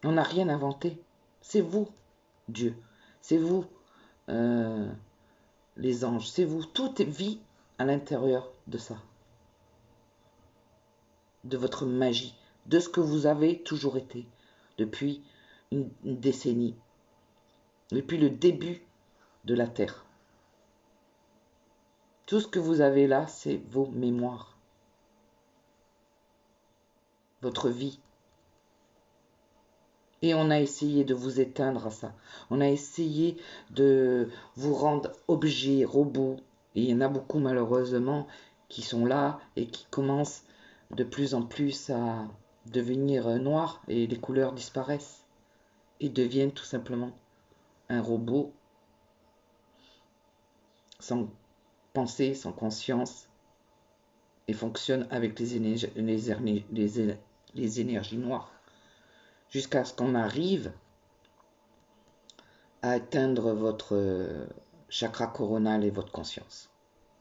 On n'a rien inventé. C'est vous, Dieu. C'est vous, les anges. C'est vous. Tout vit à l'intérieur de ça. De votre magie. De ce que vous avez toujours été. Depuis une décennie. Depuis le début de la Terre. Tout ce que vous avez là, c'est vos mémoires. Votre vie. Et on a essayé de vous éteindre à ça. On a essayé de vous rendre objet, robot. Et il y en a beaucoup malheureusement qui sont là et qui commencent de plus en plus à devenir noirs et les couleurs disparaissent. Et deviennent tout simplement un robot sans pensée, sans conscience. Et fonctionne avec les énergies noires. Jusqu'à ce qu'on arrive à atteindre votre chakra coronal et votre conscience.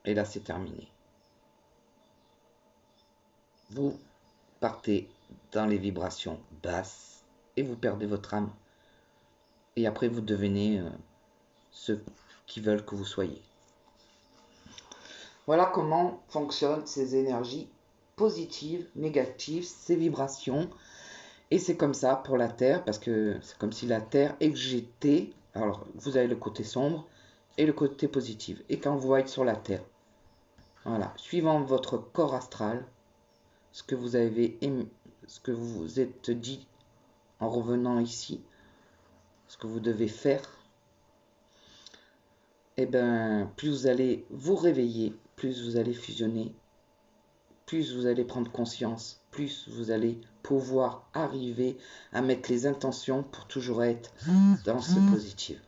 Et là, c'est terminé. Vous partez dans les vibrations basses et vous perdez votre âme. Et après, vous devenez ceux qui veulent que vous soyez. Voilà comment fonctionnent ces énergies positives, négatives, ces vibrations. Et c'est comme ça pour la Terre, parce que c'est comme si la Terre éjectait. Alors, vous avez le côté sombre et le côté positif. Et quand vous êtes sur la Terre, voilà, suivant votre corps astral, ce que vous avez ce que vous vous êtes dit en revenant ici, ce que vous devez faire, et bien, plus vous allez vous réveiller, plus vous allez fusionner, plus vous allez prendre conscience, plus vous allez pouvoir arriver à mettre les intentions pour toujours être dans ce positif.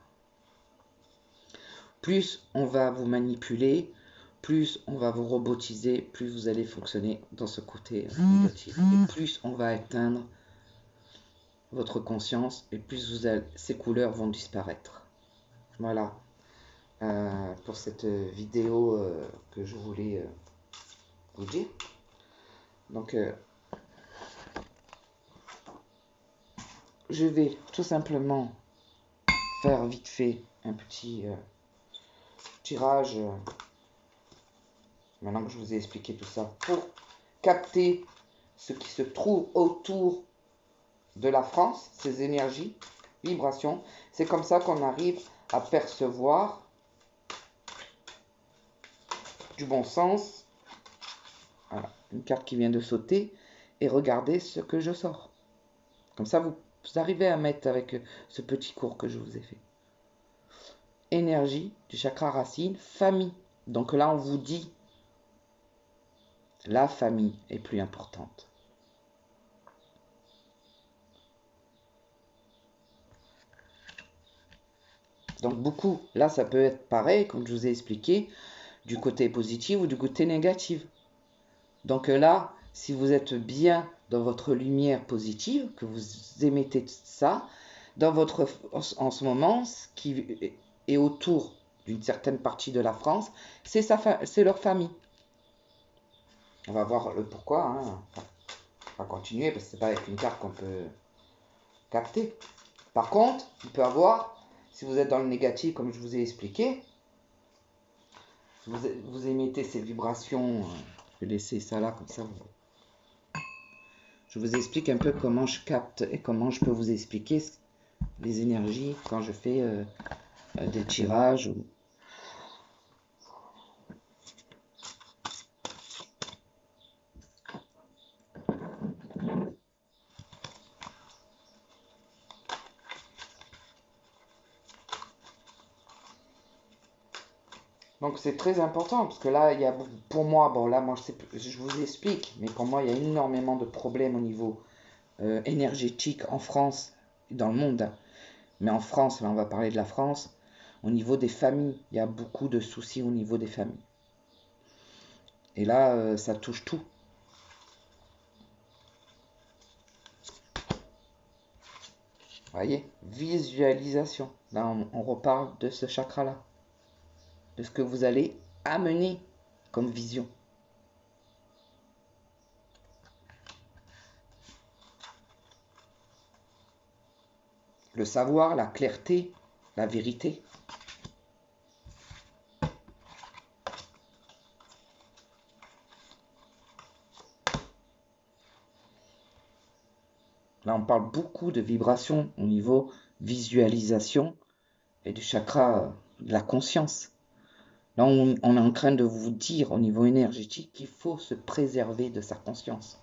Plus on va vous manipuler, plus on va vous robotiser, plus vous allez fonctionner dans ce côté négatif. Et plus on va atteindre votre conscience, et plus ces couleurs vont disparaître. Voilà pour cette vidéo que je voulais vous dire. Donc, je vais tout simplement faire vite fait un petit tirage, maintenant que je vous ai expliqué tout ça, pour capter ce qui se trouve autour de la France, ces énergies, vibrations. C'est comme ça qu'on arrive à percevoir du bon sens. Voilà, une carte qui vient de sauter, et regardez ce que je sors. Comme ça, vous arrivez à mettre avec ce petit cours que je vous ai fait. Énergie du chakra racine, famille. Donc là, on vous dit, la famille est plus importante. Donc beaucoup, là, ça peut être pareil, comme je vous ai expliqué, du côté positif ou du côté négatif. Donc là, si vous êtes bien dans votre lumière positive, que vous émettez ça, dans votre, en ce moment, ce qui est autour d'une certaine partie de la France, c'est leur famille. On va voir le pourquoi. Hein. On va continuer parce que c'est pas avec une carte qu'on peut capter. Par contre, il peut avoir, si vous êtes dans le négatif, comme je vous ai expliqué, vous émettez ces vibrations. Je vais laisser ça là comme ça. Je vous explique un peu comment je capte et comment je peux vous expliquer les énergies quand je fais des tirages. Donc c'est très important parce que là, il y a, pour moi, bon là, moi je vous explique, mais pour moi, il y a énormément de problèmes au niveau énergétique en France et dans le monde, hein. Mais en France, là, on va parler de la France. Au niveau des familles, il y a beaucoup de soucis au niveau des familles. Et là, ça touche tout. Vous voyez, visualisation. Là, on reparle de ce chakra-là, de ce que vous allez amener comme vision. Le savoir, la clarté, la vérité. Là, on parle beaucoup de vibrations au niveau visualisation et du chakra de la conscience. Là, on est en train de vous dire au niveau énergétique qu'il faut se préserver de sa conscience.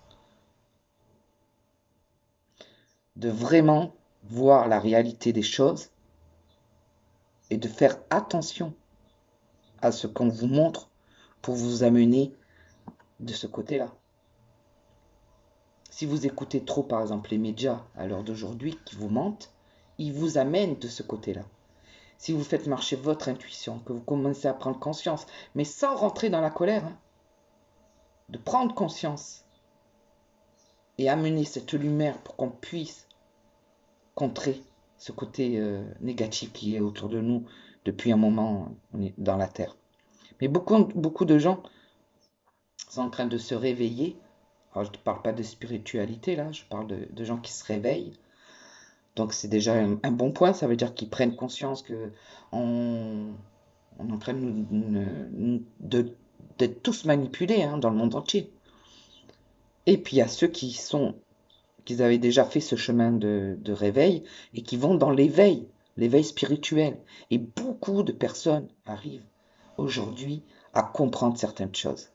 De vraiment voir la réalité des choses et de faire attention à ce qu'on vous montre pour vous amener de ce côté-là. Si vous écoutez trop, par exemple, les médias à l'heure d'aujourd'hui qui vous mentent, ils vous amènent de ce côté-là. Si vous faites marcher votre intuition, que vous commencez à prendre conscience, mais sans rentrer dans la colère, hein, de prendre conscience et amener cette lumière pour qu'on puisse contrer ce côté négatif qui est autour de nous depuis un moment on est dans la Terre. Mais beaucoup de gens sont en train de se réveiller. Alors, je ne parle pas de spiritualité là, je parle de gens qui se réveillent. Donc c'est déjà un bon point, ça veut dire qu'ils prennent conscience que on est en train d'être tous manipulés, hein, dans le monde entier. Et puis il y a ceux qui avaient déjà fait ce chemin de réveil et qui vont dans l'éveil spirituel. Et beaucoup de personnes arrivent aujourd'hui à comprendre certaines choses.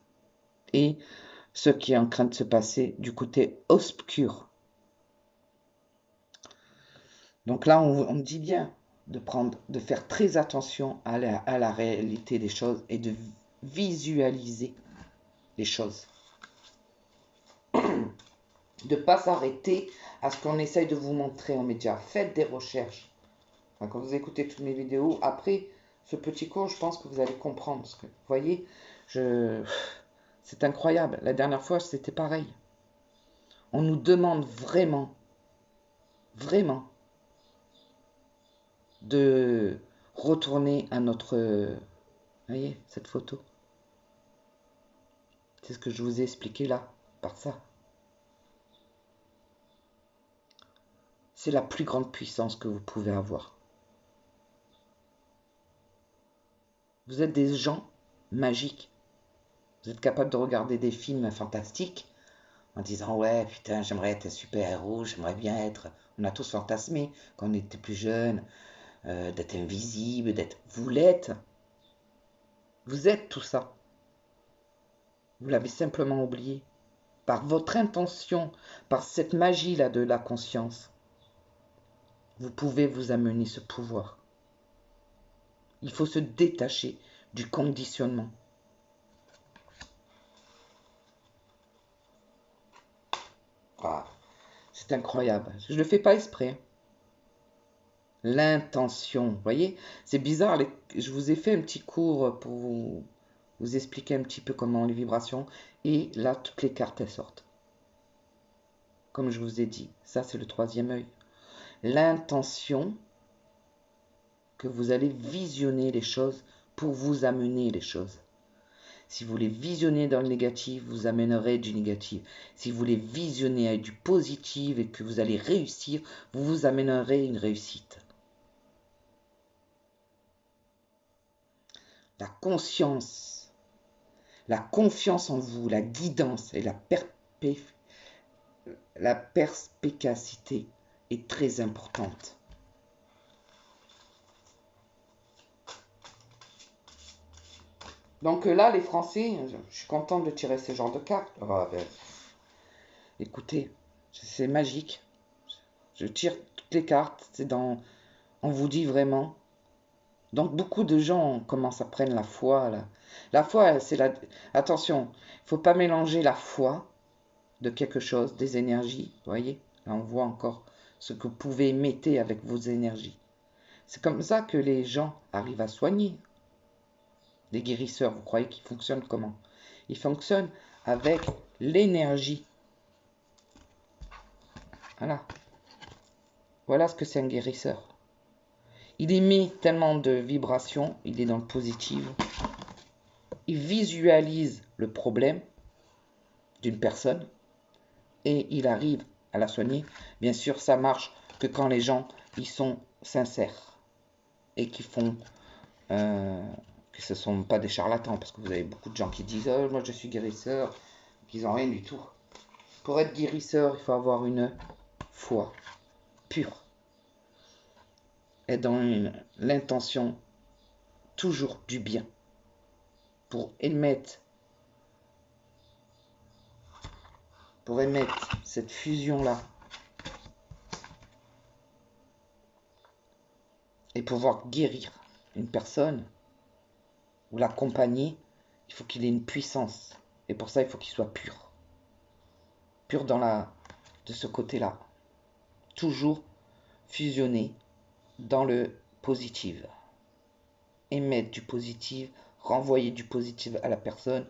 Et ce qui est en train de se passer du côté obscur. Donc là, on dit bien de faire très attention à la réalité des choses et de visualiser les choses. De ne pas s'arrêter à ce qu'on essaye de vous montrer en médias. Faites des recherches. Enfin, quand vous écoutez toutes mes vidéos, après ce petit cours, je pense que vous allez comprendre. Parce que, vous voyez, c'est incroyable. La dernière fois, c'était pareil. On nous demande vraiment, vraiment, de retourner à notre... Vous voyez, cette photo. C'est ce que je vous ai expliqué là, par ça. C'est la plus grande puissance que vous pouvez avoir. Vous êtes des gens magiques. Vous êtes capable de regarder des films fantastiques en disant ouais putain j'aimerais être un super-héros, j'aimerais bien être... On a tous fantasmé quand on était plus jeune, d'être invisible, d'être... Vous l'êtes. Vous êtes tout ça. Vous l'avez simplement oublié. Par votre intention, par cette magie-là de la conscience, vous pouvez vous amener ce pouvoir. Il faut se détacher du conditionnement. Ah, c'est incroyable. Je ne le fais pas exprès. L'intention, vous voyez, c'est bizarre. Je vous ai fait un petit cours pour vous expliquer un petit peu comment les vibrations. Et là, toutes les cartes, elles sortent. Comme je vous ai dit, ça c'est le troisième œil. L'intention que vous allez visionner les choses pour vous amener les choses. Si vous voulez visionner dans le négatif, vous amènerez du négatif. Si vous voulez visionner avec du positif et que vous allez réussir, vous vous amènerez une réussite. La conscience, la confiance en vous, la guidance et la perspicacité est très importante. Donc là, les Français, je suis content de tirer ce genre de cartes. Oh, ben, écoutez, c'est magique. Je tire toutes les cartes. On vous dit vraiment, Donc beaucoup de gens commencent à prendre la foi. La foi, c'est la... Attention, il ne faut pas mélanger la foi de quelque chose, des énergies. Vous voyez, là on voit encore ce que vous pouvez émettre avec vos énergies. C'est comme ça que les gens arrivent à soigner. Les guérisseurs, vous croyez qu'ils fonctionnent comment? Ils fonctionnent avec l'énergie. Voilà. Voilà ce que c'est un guérisseur. Il émet tellement de vibrations, il est dans le positif. Il visualise le problème d'une personne et il arrive à la soigner. Bien sûr, ça marche que quand les gens ils sont sincères et qui font que ce ne sont pas des charlatans, parce que vous avez beaucoup de gens qui disent oh, moi je suis guérisseur, qu'ils n'ont rien du tout. Pour être guérisseur, il faut avoir une foi pure et dans l'intention toujours du bien pour émettre cette fusion-là et pouvoir guérir une personne ou l'accompagner, il faut qu'il ait une puissance. Et pour ça, il faut qu'il soit pur. Pur de ce côté-là. Toujours fusionné dans le positif. Émettre du positif, renvoyer du positif à la personne.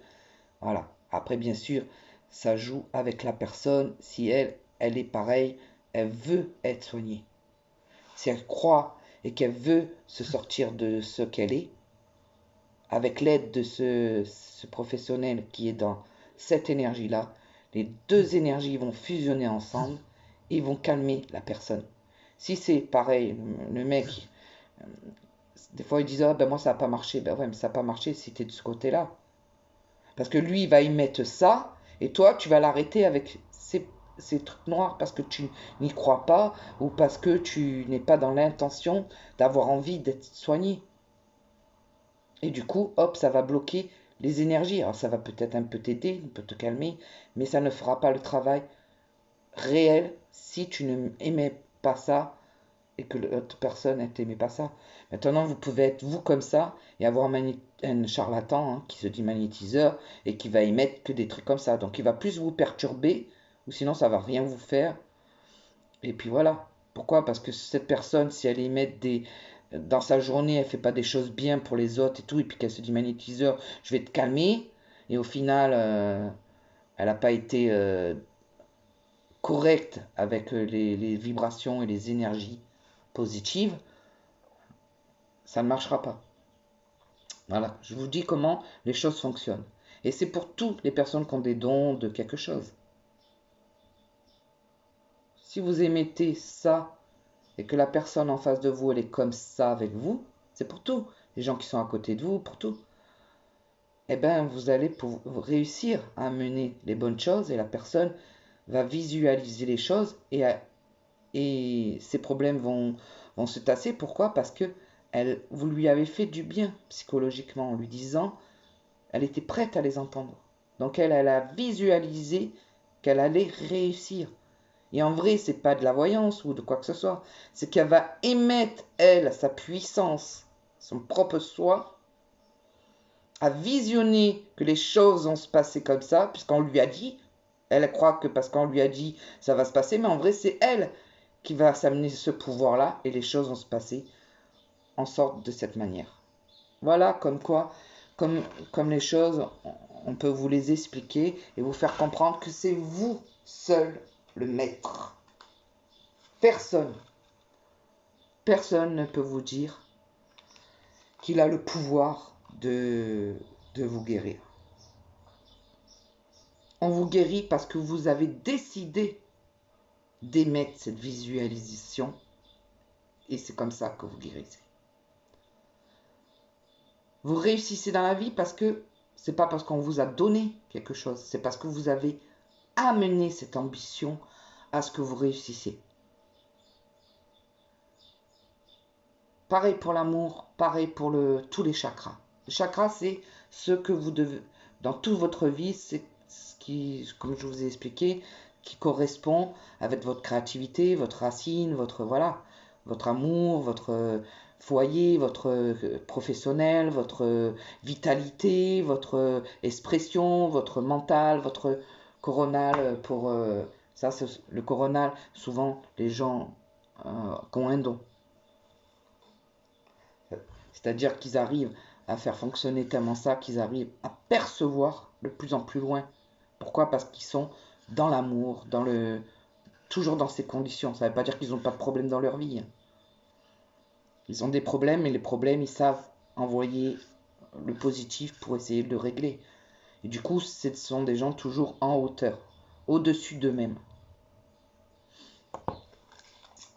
Voilà. Après, bien sûr, ça joue avec la personne. Si elle est pareille, elle veut être soignée. Si elle croit et qu'elle veut se sortir de ce qu'elle est, avec l'aide de ce professionnel qui est dans cette énergie-là, les deux énergies vont fusionner ensemble et vont calmer la personne. Si c'est pareil, le mec, des fois ils disent ah ben moi ça n'a pas marché, ben ouais mais ça n'a pas marché si tu es de ce côté-là. Parce que lui il va y mettre ça et toi tu vas l'arrêter avec ces trucs noirs parce que tu n'y crois pas ou parce que tu n'es pas dans l'intention d'avoir envie d'être soigné. Et du coup, hop, ça va bloquer les énergies. Alors ça va peut-être un peu t'aider, un peu te calmer, mais ça ne fera pas le travail réel si tu ne aimais pas ça et que l'autre personne n'aimait pas ça. Maintenant, vous pouvez être vous comme ça et avoir un charlatan qui se dit magnétiseur et qui va émettre que des trucs comme ça. Donc il va plus vous perturber ou sinon ça va rien vous faire. Et puis voilà. Pourquoi? Parce que cette personne, si elle émet dans sa journée, elle fait pas des choses bien pour les autres et tout, et puis qu'elle se dit magnétiseur, je vais te calmer, et au final, elle n'a pas été correcte avec les vibrations et les énergies positives, ça ne marchera pas. Voilà, je vous dis comment les choses fonctionnent. Et c'est pour toutes les personnes qui ont des dons de quelque chose. Si vous émettez ça et que la personne en face de vous, elle est comme ça avec vous, c'est pour tout. Les gens qui sont à côté de vous, pour tout. Eh bien, vous allez réussir à mener les bonnes choses et la personne va visualiser les choses et ses problèmes vont se tasser. Pourquoi? Parce que vous lui avez fait du bien psychologiquement en lui disant, elle était prête à les entendre. Donc elle a visualisé qu'elle allait réussir. Et en vrai, c'est pas de la voyance ou de quoi que ce soit. C'est qu'elle va émettre, elle, sa puissance, son propre soi, à visionner que les choses vont se passer comme ça, puisqu'on lui a dit. Elle croit que parce qu'on lui a dit, ça va se passer, mais en vrai, c'est elle qui va s'amener ce pouvoir-là, et les choses vont se passer en sorte de cette manière. Voilà, comme quoi, comme les choses, on peut vous les expliquer et vous faire comprendre que c'est vous seul le maître. Personne ne peut vous dire qu'il a le pouvoir de vous guérir. On vous guérit parce que vous avez décidé d'émettre cette visualisation et c'est comme ça que vous guérissez. Vous réussissez dans la vie parce que c'est pas parce qu'on vous a donné quelque chose, c'est parce que vous avez amené cette ambition à ce que vous réussissiez. Pareil pour l'amour, pareil pour tous les chakras. Les chakras, c'est ce que vous devez, dans toute votre vie, c'est ce qui, comme je vous ai expliqué, qui correspond avec votre créativité, votre racine, votre amour, foyer, votre professionnel, votre vitalité, votre expression, votre mental, votre coronal pour ça, le coronal, souvent les gens qui ont un don. C'est-à-dire qu'ils arrivent à faire fonctionner tellement ça qu'ils arrivent à percevoir de plus en plus loin. Pourquoi? Parce qu'ils sont dans l'amour, toujours dans ces conditions. Ça ne veut pas dire qu'ils n'ont pas de problème dans leur vie. Ils ont des problèmes, mais les problèmes, ils savent envoyer le positif pour essayer de le régler. Et du coup, ce sont des gens toujours en hauteur, au-dessus d'eux-mêmes.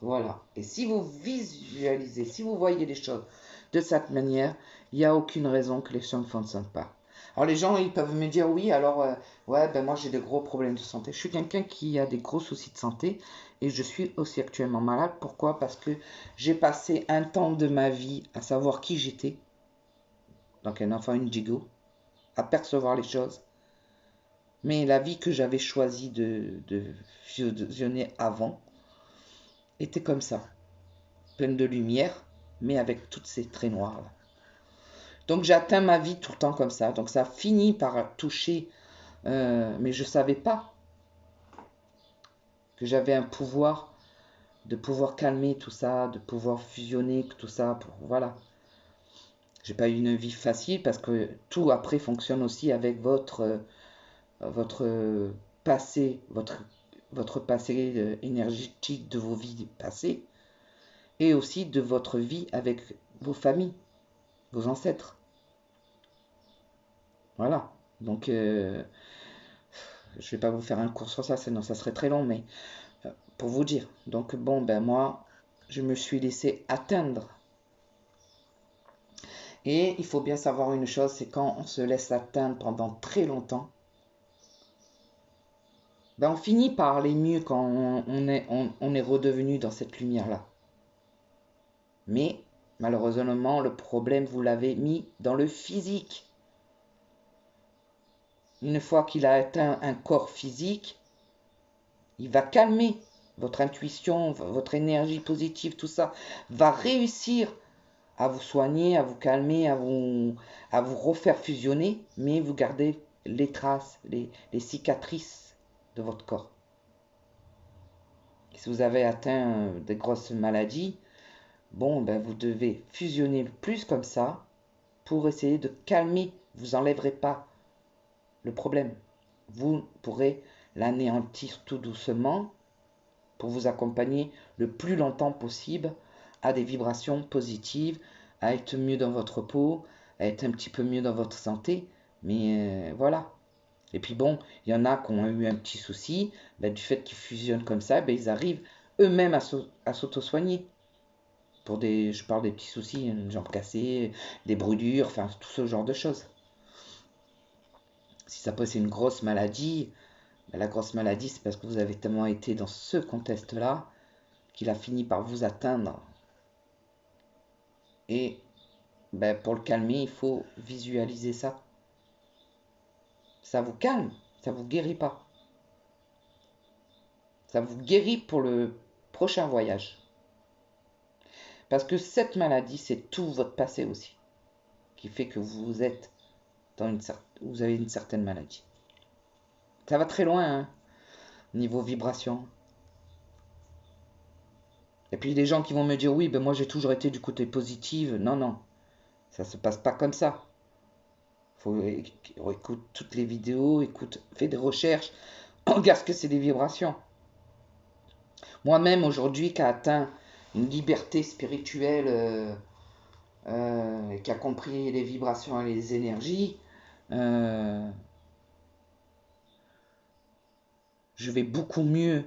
Voilà. Et si vous visualisez, si vous voyez les choses de cette manière, il n'y a aucune raison que les choses ne fonctionnent pas. Alors les gens, ils peuvent me dire, oui, alors, ouais, ben moi j'ai des gros problèmes de santé. Je suis quelqu'un qui a des gros soucis de santé et je suis aussi actuellement malade. Pourquoi? Parce que j'ai passé un temps de ma vie à savoir qui j'étais, donc un enfant indigo, à percevoir les choses. Mais la vie que j'avais choisi de fusionner avant était comme ça, pleine de lumière, mais avec toutes ces traits noirs là. Donc j'ai atteint ma vie tout le temps comme ça. Donc ça a fini par toucher, mais je ne savais pas que j'avais un pouvoir de pouvoir calmer tout ça, de pouvoir fusionner tout ça. Voilà. J'ai pas eu une vie facile parce que tout après fonctionne aussi avec votre passé, votre passé énergétique de vos vies passées et aussi de votre vie avec vos familles, vos ancêtres. Voilà. Donc, je vais pas vous faire un cours sur ça, sinon ça serait très long, mais pour vous dire. Donc, bon, ben moi, je me suis laissé atteindre. Et il faut bien savoir une chose, c'est quand on se laisse atteindre pendant très longtemps, ben on finit par aller mieux quand on est redevenu dans cette lumière-là. Mais malheureusement, le problème, vous l'avez mis dans le physique. Une fois qu'il a atteint un corps physique, il va calmer votre intuition, votre énergie positive, tout ça va réussir à vous soigner, à vous calmer, à vous refaire fusionner, mais vous gardez les traces, les cicatrices de votre corps. Si vous avez atteint des grosses maladies, bon, ben vous devez fusionner plus comme ça pour essayer de calmer. Vous n'enlèverez pas le problème. Vous pourrez l'anéantir tout doucement pour vous accompagner le plus longtemps possible à des vibrations positives, à être mieux dans votre peau, à être un petit peu mieux dans votre santé. Mais voilà. Et puis bon, il y en a qui ont eu un petit souci, ben, du fait qu'ils fusionnent comme ça, ben, ils arrivent eux-mêmes à s'auto-soigner. Je parle des petits soucis, une jambe cassée, des brûlures, enfin tout ce genre de choses. Si ça peut c'est une grosse maladie, ben, la grosse maladie c'est parce que vous avez tellement été dans ce contexte-là qu'il a fini par vous atteindre. Et ben, pour le calmer, il faut visualiser ça. Ça vous calme, ça vous guérit pas. Ça vous guérit pour le prochain voyage. Parce que cette maladie, c'est tout votre passé aussi, qui fait que vous êtes vous avez une certaine maladie. Ça va très loin, hein, niveau vibration. Et puis les gens qui vont me dire, oui, ben moi j'ai toujours été du côté positif. Non, non, ça se passe pas comme ça. Écoute toutes les vidéos, fais des recherches, regarde ce que c'est des vibrations. Moi-même aujourd'hui qui a atteint une liberté spirituelle, qui a compris les vibrations et les énergies, je vais beaucoup mieux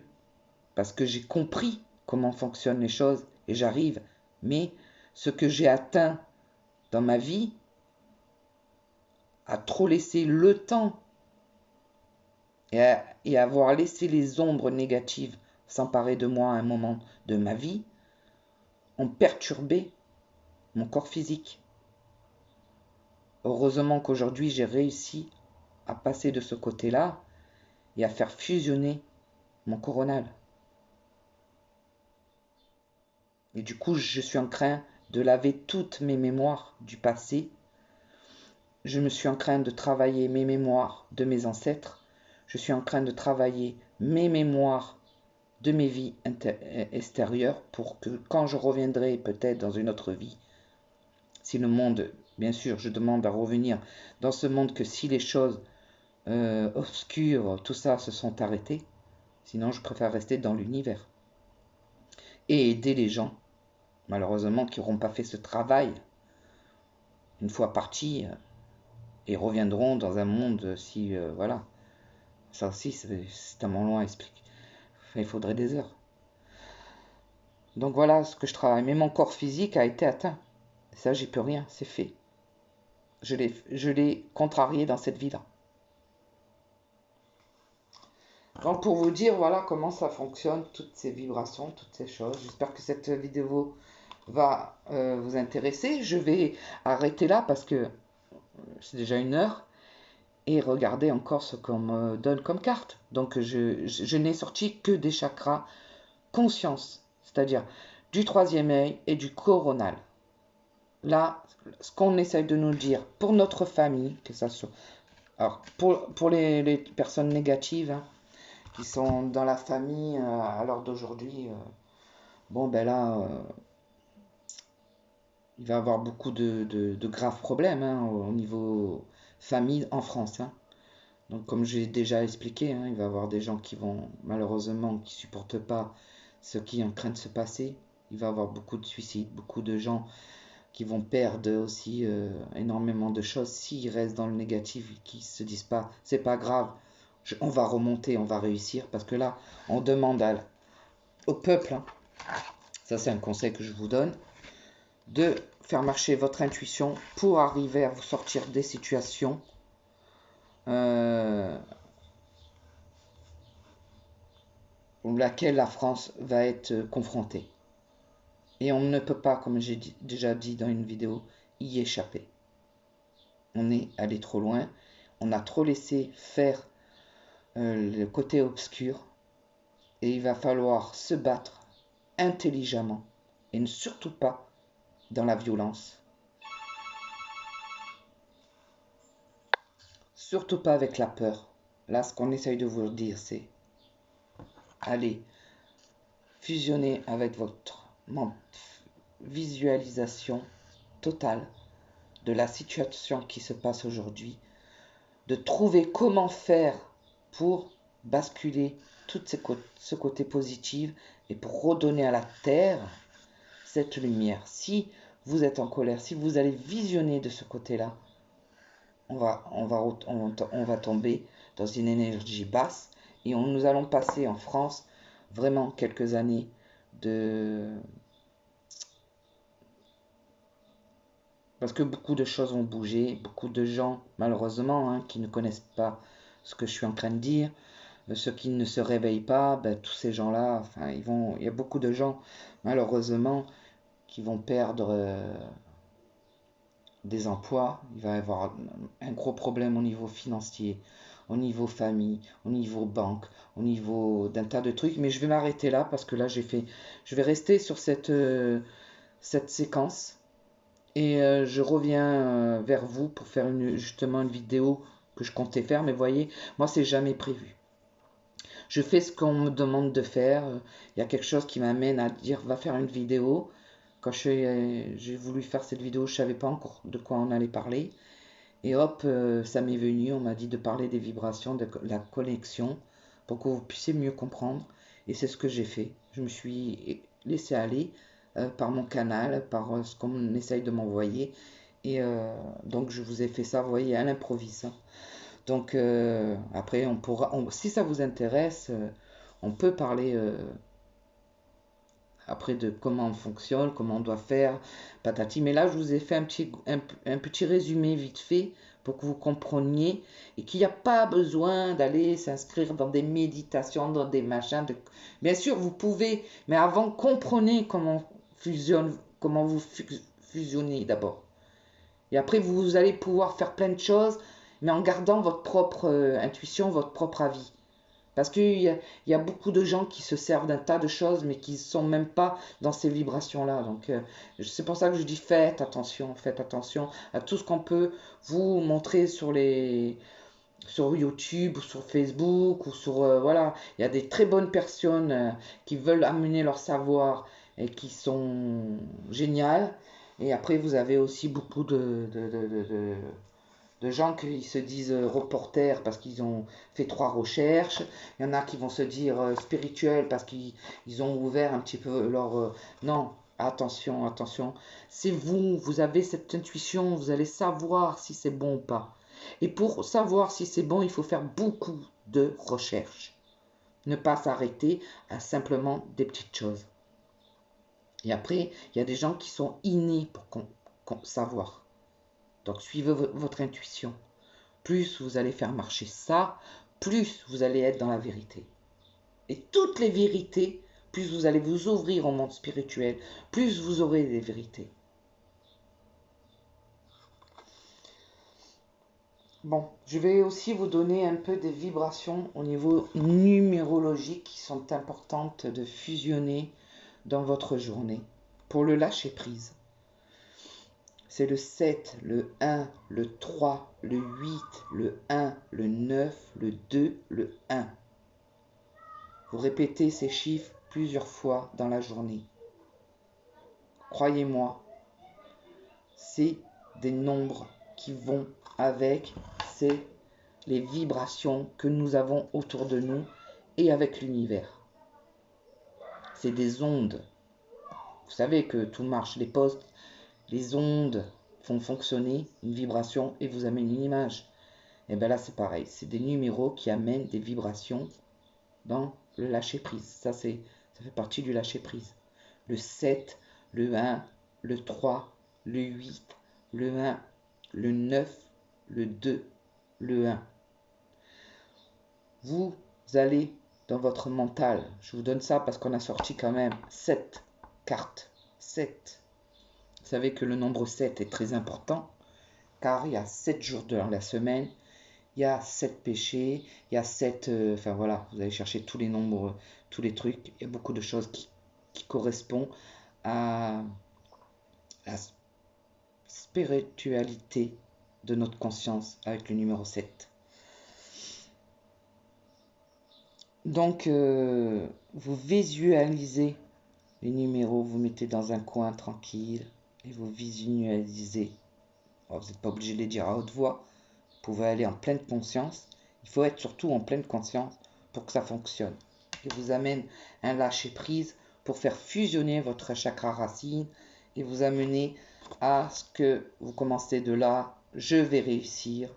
parce que j'ai compris comment fonctionnent les choses et j'arrive. Mais ce que j'ai atteint dans ma vie a trop laissé le temps et avoir laissé les ombres négatives s'emparer de moi à un moment de ma vie ont perturbé mon corps physique. Heureusement qu'aujourd'hui j'ai réussi à passer de ce côté-là et à faire fusionner mon coronal. Et du coup, je suis en train de laver toutes mes mémoires du passé. Je me suis en train de travailler mes mémoires de mes ancêtres. Je suis en train de travailler mes mémoires de mes vies extérieures pour que quand je reviendrai peut-être dans une autre vie, si le monde, bien sûr, je demande à revenir dans ce monde que si les choses obscures, tout ça se sont arrêtées, sinon je préfère rester dans l'univers et aider les gens, malheureusement, qui n'auront pas fait ce travail, une fois partis, et reviendront dans un monde si, voilà, ça aussi c'est tellement loin à expliquer, il faudrait des heures. Donc voilà ce que je travaille, mais mon corps physique a été atteint, ça j'y peux rien, c'est fait. Je l'ai contrarié dans cette vie-là. Donc pour vous dire, voilà comment ça fonctionne, toutes ces vibrations, toutes ces choses. J'espère que cette vidéo va vous intéresser. Je vais arrêter là parce que c'est déjà 1 heure. Et regarder encore ce qu'on me donne comme carte. Donc je n'ai sorti que des chakras conscience, c'est-à-dire du 3e œil et du coronal. Là, ce qu'on essaye de nous dire pour notre famille, que ça soit... Alors, pour les personnes négatives, hein, qui sont dans la famille à l'heure d'aujourd'hui, bon ben là, il va y avoir beaucoup de graves problèmes hein, au niveau famille en France. Hein. Donc comme j'ai déjà expliqué, hein, il va y avoir des gens qui vont malheureusement qui supportent pas ce qui est en train de se passer. Il va y avoir beaucoup de suicides, beaucoup de gens qui vont perdre aussi énormément de choses s'ils restent dans le négatif, qui se disent pas c'est pas grave, on va remonter, on va réussir, parce que là on demande au peuple, hein, ça c'est un conseil que je vous donne, de faire marcher votre intuition pour arriver à vous sortir des situations laquelle la France va être confrontée. Et on ne peut pas, comme j'ai déjà dit dans une vidéo, y échapper. On est allé trop loin, on a trop laissé faire le côté obscur, et il va falloir se battre intelligemment, et surtout pas dans la violence. Surtout pas avec la peur. Là, ce qu'on essaye de vous dire, c'est allez fusionner avec votre visualisation totale de la situation qui se passe aujourd'hui, de trouver comment faire pour basculer tout ce côté positif et pour redonner à la terre cette lumière. Si vous êtes en colère, si vous allez visionner de ce côté-là, on va tomber dans une énergie basse et nous allons passer en France vraiment quelques années parce que beaucoup de choses ont bougé, beaucoup de gens, malheureusement, hein, qui ne connaissent pas ce que je suis en train de dire, ceux qui ne se réveillent pas, ben, tous ces gens-là, enfin, il y a beaucoup de gens, malheureusement, qui vont perdre des emplois. Il va y avoir un gros problème au niveau financier, au niveau famille, au niveau banque, au niveau d'un tas de trucs. Mais je vais m'arrêter là parce que là, je vais rester sur cette séquence. Et je reviens vers vous pour faire justement une vidéo que je comptais faire. Mais voyez, moi, c'est jamais prévu. Je fais ce qu'on me demande de faire. Il y a quelque chose qui m'amène à dire, va faire une vidéo. Quand j'ai voulu faire cette vidéo, je ne savais pas encore de quoi on allait parler. Et hop, ça m'est venu. On m'a dit de parler des vibrations, de la connexion, pour que vous puissiez mieux comprendre. Et c'est ce que j'ai fait. Je me suis laissé aller par mon canal, par ce qu'on essaye de m'envoyer. Et donc je vous ai fait ça, vous voyez, à l'improviste. Hein. Donc après, si ça vous intéresse, on peut parler après de comment on fonctionne, comment on doit faire, patati. Mais là, je vous ai fait un petit résumé vite fait pour que vous compreniez et qu'il n'y a pas besoin d'aller s'inscrire dans des méditations, dans des machins. Bien sûr, vous pouvez, mais avant, comprenez comment vous fusionnez d'abord. Et après, vous allez pouvoir faire plein de choses, mais en gardant votre propre intuition, votre propre avis. Parce il y a beaucoup de gens qui se servent d'un tas de choses, mais qui ne sont même pas dans ces vibrations-là. Donc, c'est pour ça que je dis faites attention à tout ce qu'on peut vous montrer sur YouTube ou sur Facebook ou sur voilà, il y a des très bonnes personnes qui veulent amener leur savoir et qui sont géniales. Et après, vous avez aussi beaucoup de gens qui se disent reporters parce qu'ils ont fait 3 recherches. Il y en a qui vont se dire spirituels parce qu'ils ont ouvert un petit peu leur... non, attention, attention. C'est vous, vous avez cette intuition, vous allez savoir si c'est bon ou pas. Et pour savoir si c'est bon, il faut faire beaucoup de recherches. Ne pas s'arrêter à simplement des petites choses. Et après, il y a des gens qui sont innés pour savoir. Donc suivez votre intuition. Plus vous allez faire marcher ça, plus vous allez être dans la vérité. Et toutes les vérités, plus vous allez vous ouvrir au monde spirituel, plus vous aurez des vérités. Bon, je vais aussi vous donner un peu des vibrations au niveau numérologique qui sont importantes de fusionner dans votre journée pour le lâcher prise. C'est le 7, le 1, le 3, le 8, le 1, le 9, le 2, le 1. Vous répétez ces chiffres plusieurs fois dans la journée. Croyez-moi, c'est des nombres qui vont avec les vibrations que nous avons autour de nous et avec l'univers. C'est des ondes. Vous savez que tout marche, les postes, les ondes font fonctionner une vibration et vous amènent une image. Et bien là, c'est pareil. C'est des numéros qui amènent des vibrations dans le lâcher-prise. Ça fait partie du lâcher-prise. Le 7, le 1, le 3, le 8, le 1, le 9, le 2, le 1. Vous allez dans votre mental. Je vous donne ça parce qu'on a sorti quand même 7 cartes. 7. Vous savez que le nombre 7 est très important car il y a 7 jours dans la semaine, il y a 7 péchés, il y a 7... enfin voilà, vous allez chercher tous les nombres, tous les trucs. Il y a beaucoup de choses qui correspondent à la spiritualité de notre conscience avec le numéro 7. Donc, vous visualisez les numéros, vous mettez dans un coin tranquille et vous visualisez. Alors, vous n'êtes pas obligé de les dire à haute voix, vous pouvez aller en pleine conscience. Il faut être surtout en pleine conscience pour que ça fonctionne. Et vous amène un lâcher prise pour faire fusionner votre chakra racine et vous amener à ce que vous commencez de là, je vais réussir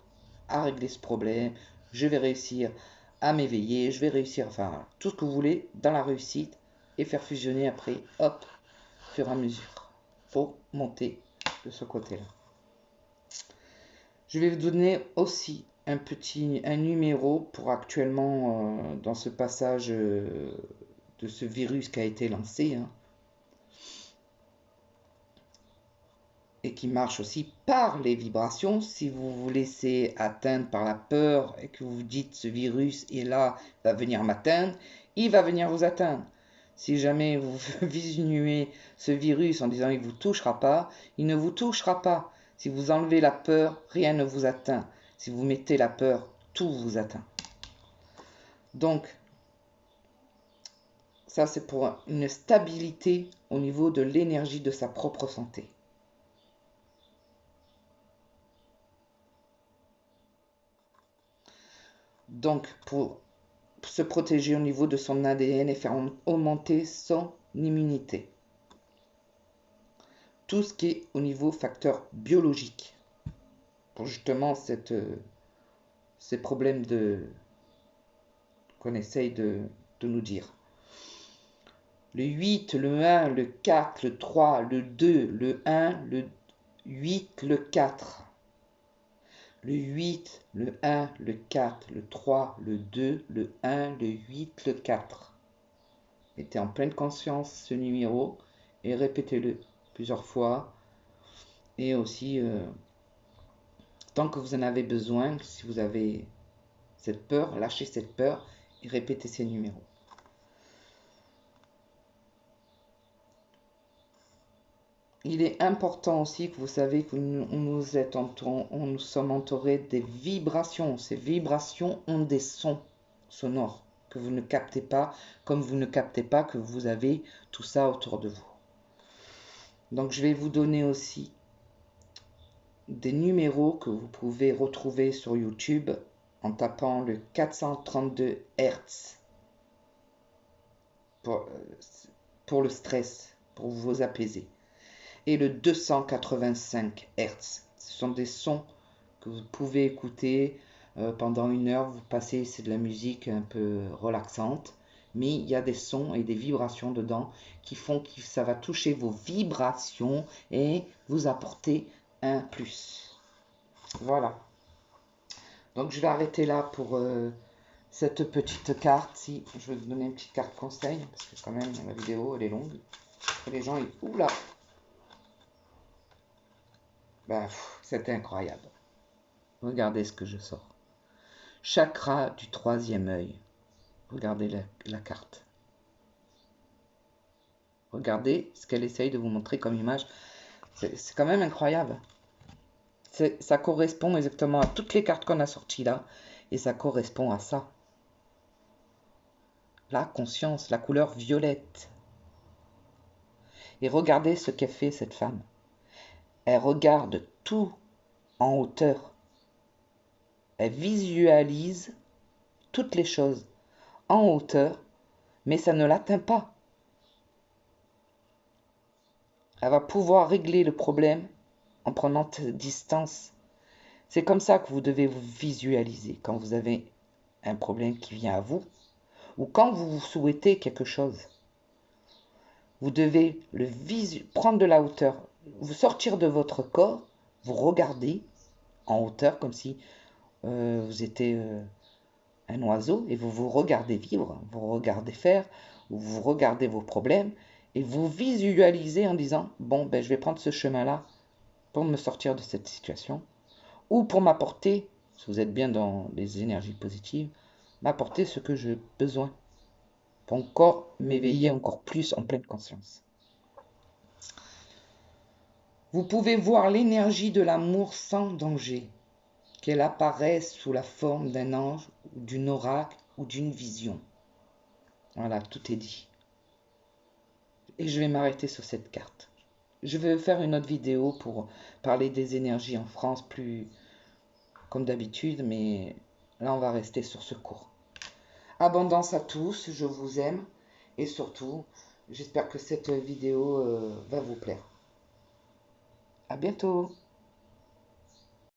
à régler ce problème, je vais réussir à m'éveiller, je vais réussir, enfin, tout ce que vous voulez dans la réussite et faire fusionner après, hop, au fur et à mesure, pour monter de ce côté-là. Je vais vous donner aussi un numéro pour actuellement, dans ce passage de ce virus qui a été lancé, hein, et qui marche aussi par les vibrations. Si vous vous laissez atteindre par la peur et que vous vous dites ce virus est là, va venir m'atteindre, il va venir vous atteindre. Si jamais vous visualisez ce virus en disant il ne vous touchera pas, il ne vous touchera pas. Si vous enlevez la peur, rien ne vous atteint. Si vous mettez la peur, tout vous atteint. Donc, ça c'est pour une stabilité au niveau de l'énergie de sa propre santé. Donc, pour se protéger au niveau de son ADN et faire augmenter son immunité. Tout ce qui est au niveau facteur biologique. Pour justement ces problèmes qu'on essaye de nous dire. Le 8, le 1, le 4, le 3, le 2, le 1, le 8, le 4. Le 8, le 1, le 4, le 3, le 2, le 1, le 8, le 4. Mettez en pleine conscience ce numéro et répétez-le plusieurs fois. Et aussi, tant que vous en avez besoin, si vous avez cette peur, lâchez cette peur et répétez ces numéros. Il est important aussi que vous savez que nous sommes entourés des vibrations. Ces vibrations ont des sons sonores que vous ne captez pas, comme vous ne captez pas que vous avez tout ça autour de vous. Donc je vais vous donner aussi des numéros que vous pouvez retrouver sur YouTube en tapant le 432 Hz pour le stress, pour vous apaiser. Et le 285 Hz. Ce sont des sons que vous pouvez écouter pendant 1 heure. Vous passez, c'est de la musique un peu relaxante, mais il y a des sons et des vibrations dedans qui font que ça va toucher vos vibrations et vous apporter un plus. Voilà. Donc je vais arrêter là pour cette petite carte. Si je vais vous donner une petite carte conseil, parce que quand même la vidéo elle est longue. Et les gens ils... Oula! Ben, c'était incroyable. Regardez ce que je sors. Chakra du 3e œil. Regardez la carte. Regardez ce qu'elle essaye de vous montrer comme image. C'est quand même incroyable. Ça correspond exactement à toutes les cartes qu'on a sorties là. Et ça correspond à ça. La conscience, la couleur violette. Et regardez ce qu'elle fait cette femme. Elle regarde tout en hauteur. Elle visualise toutes les choses en hauteur, mais ça ne l'atteint pas. Elle va pouvoir régler le problème en prenant distance. C'est comme ça que vous devez vous visualiser quand vous avez un problème qui vient à vous ou quand vous souhaitez quelque chose. Vous devez prendre de la hauteur, vous sortir de votre corps, vous regarder en hauteur comme si vous étiez un oiseau et vous vous regardez vivre, vous regardez faire, vous regardez vos problèmes et vous visualisez en disant bon ben je vais prendre ce chemin-là pour me sortir de cette situation ou pour m'apporter, si vous êtes bien dans les énergies positives, m'apporter ce que j'ai besoin pour encore m'éveiller encore plus en pleine conscience. Vous pouvez voir l'énergie de l'amour sans danger, qu'elle apparaisse sous la forme d'un ange, d'une oracle ou d'une vision. Voilà, tout est dit. Et je vais m'arrêter sur cette carte. Je vais faire une autre vidéo pour parler des énergies en France, plus comme d'habitude, mais là on va rester sur ce cours. Abondance à tous, je vous aime et surtout, j'espère que cette vidéo va vous plaire. À bientôt!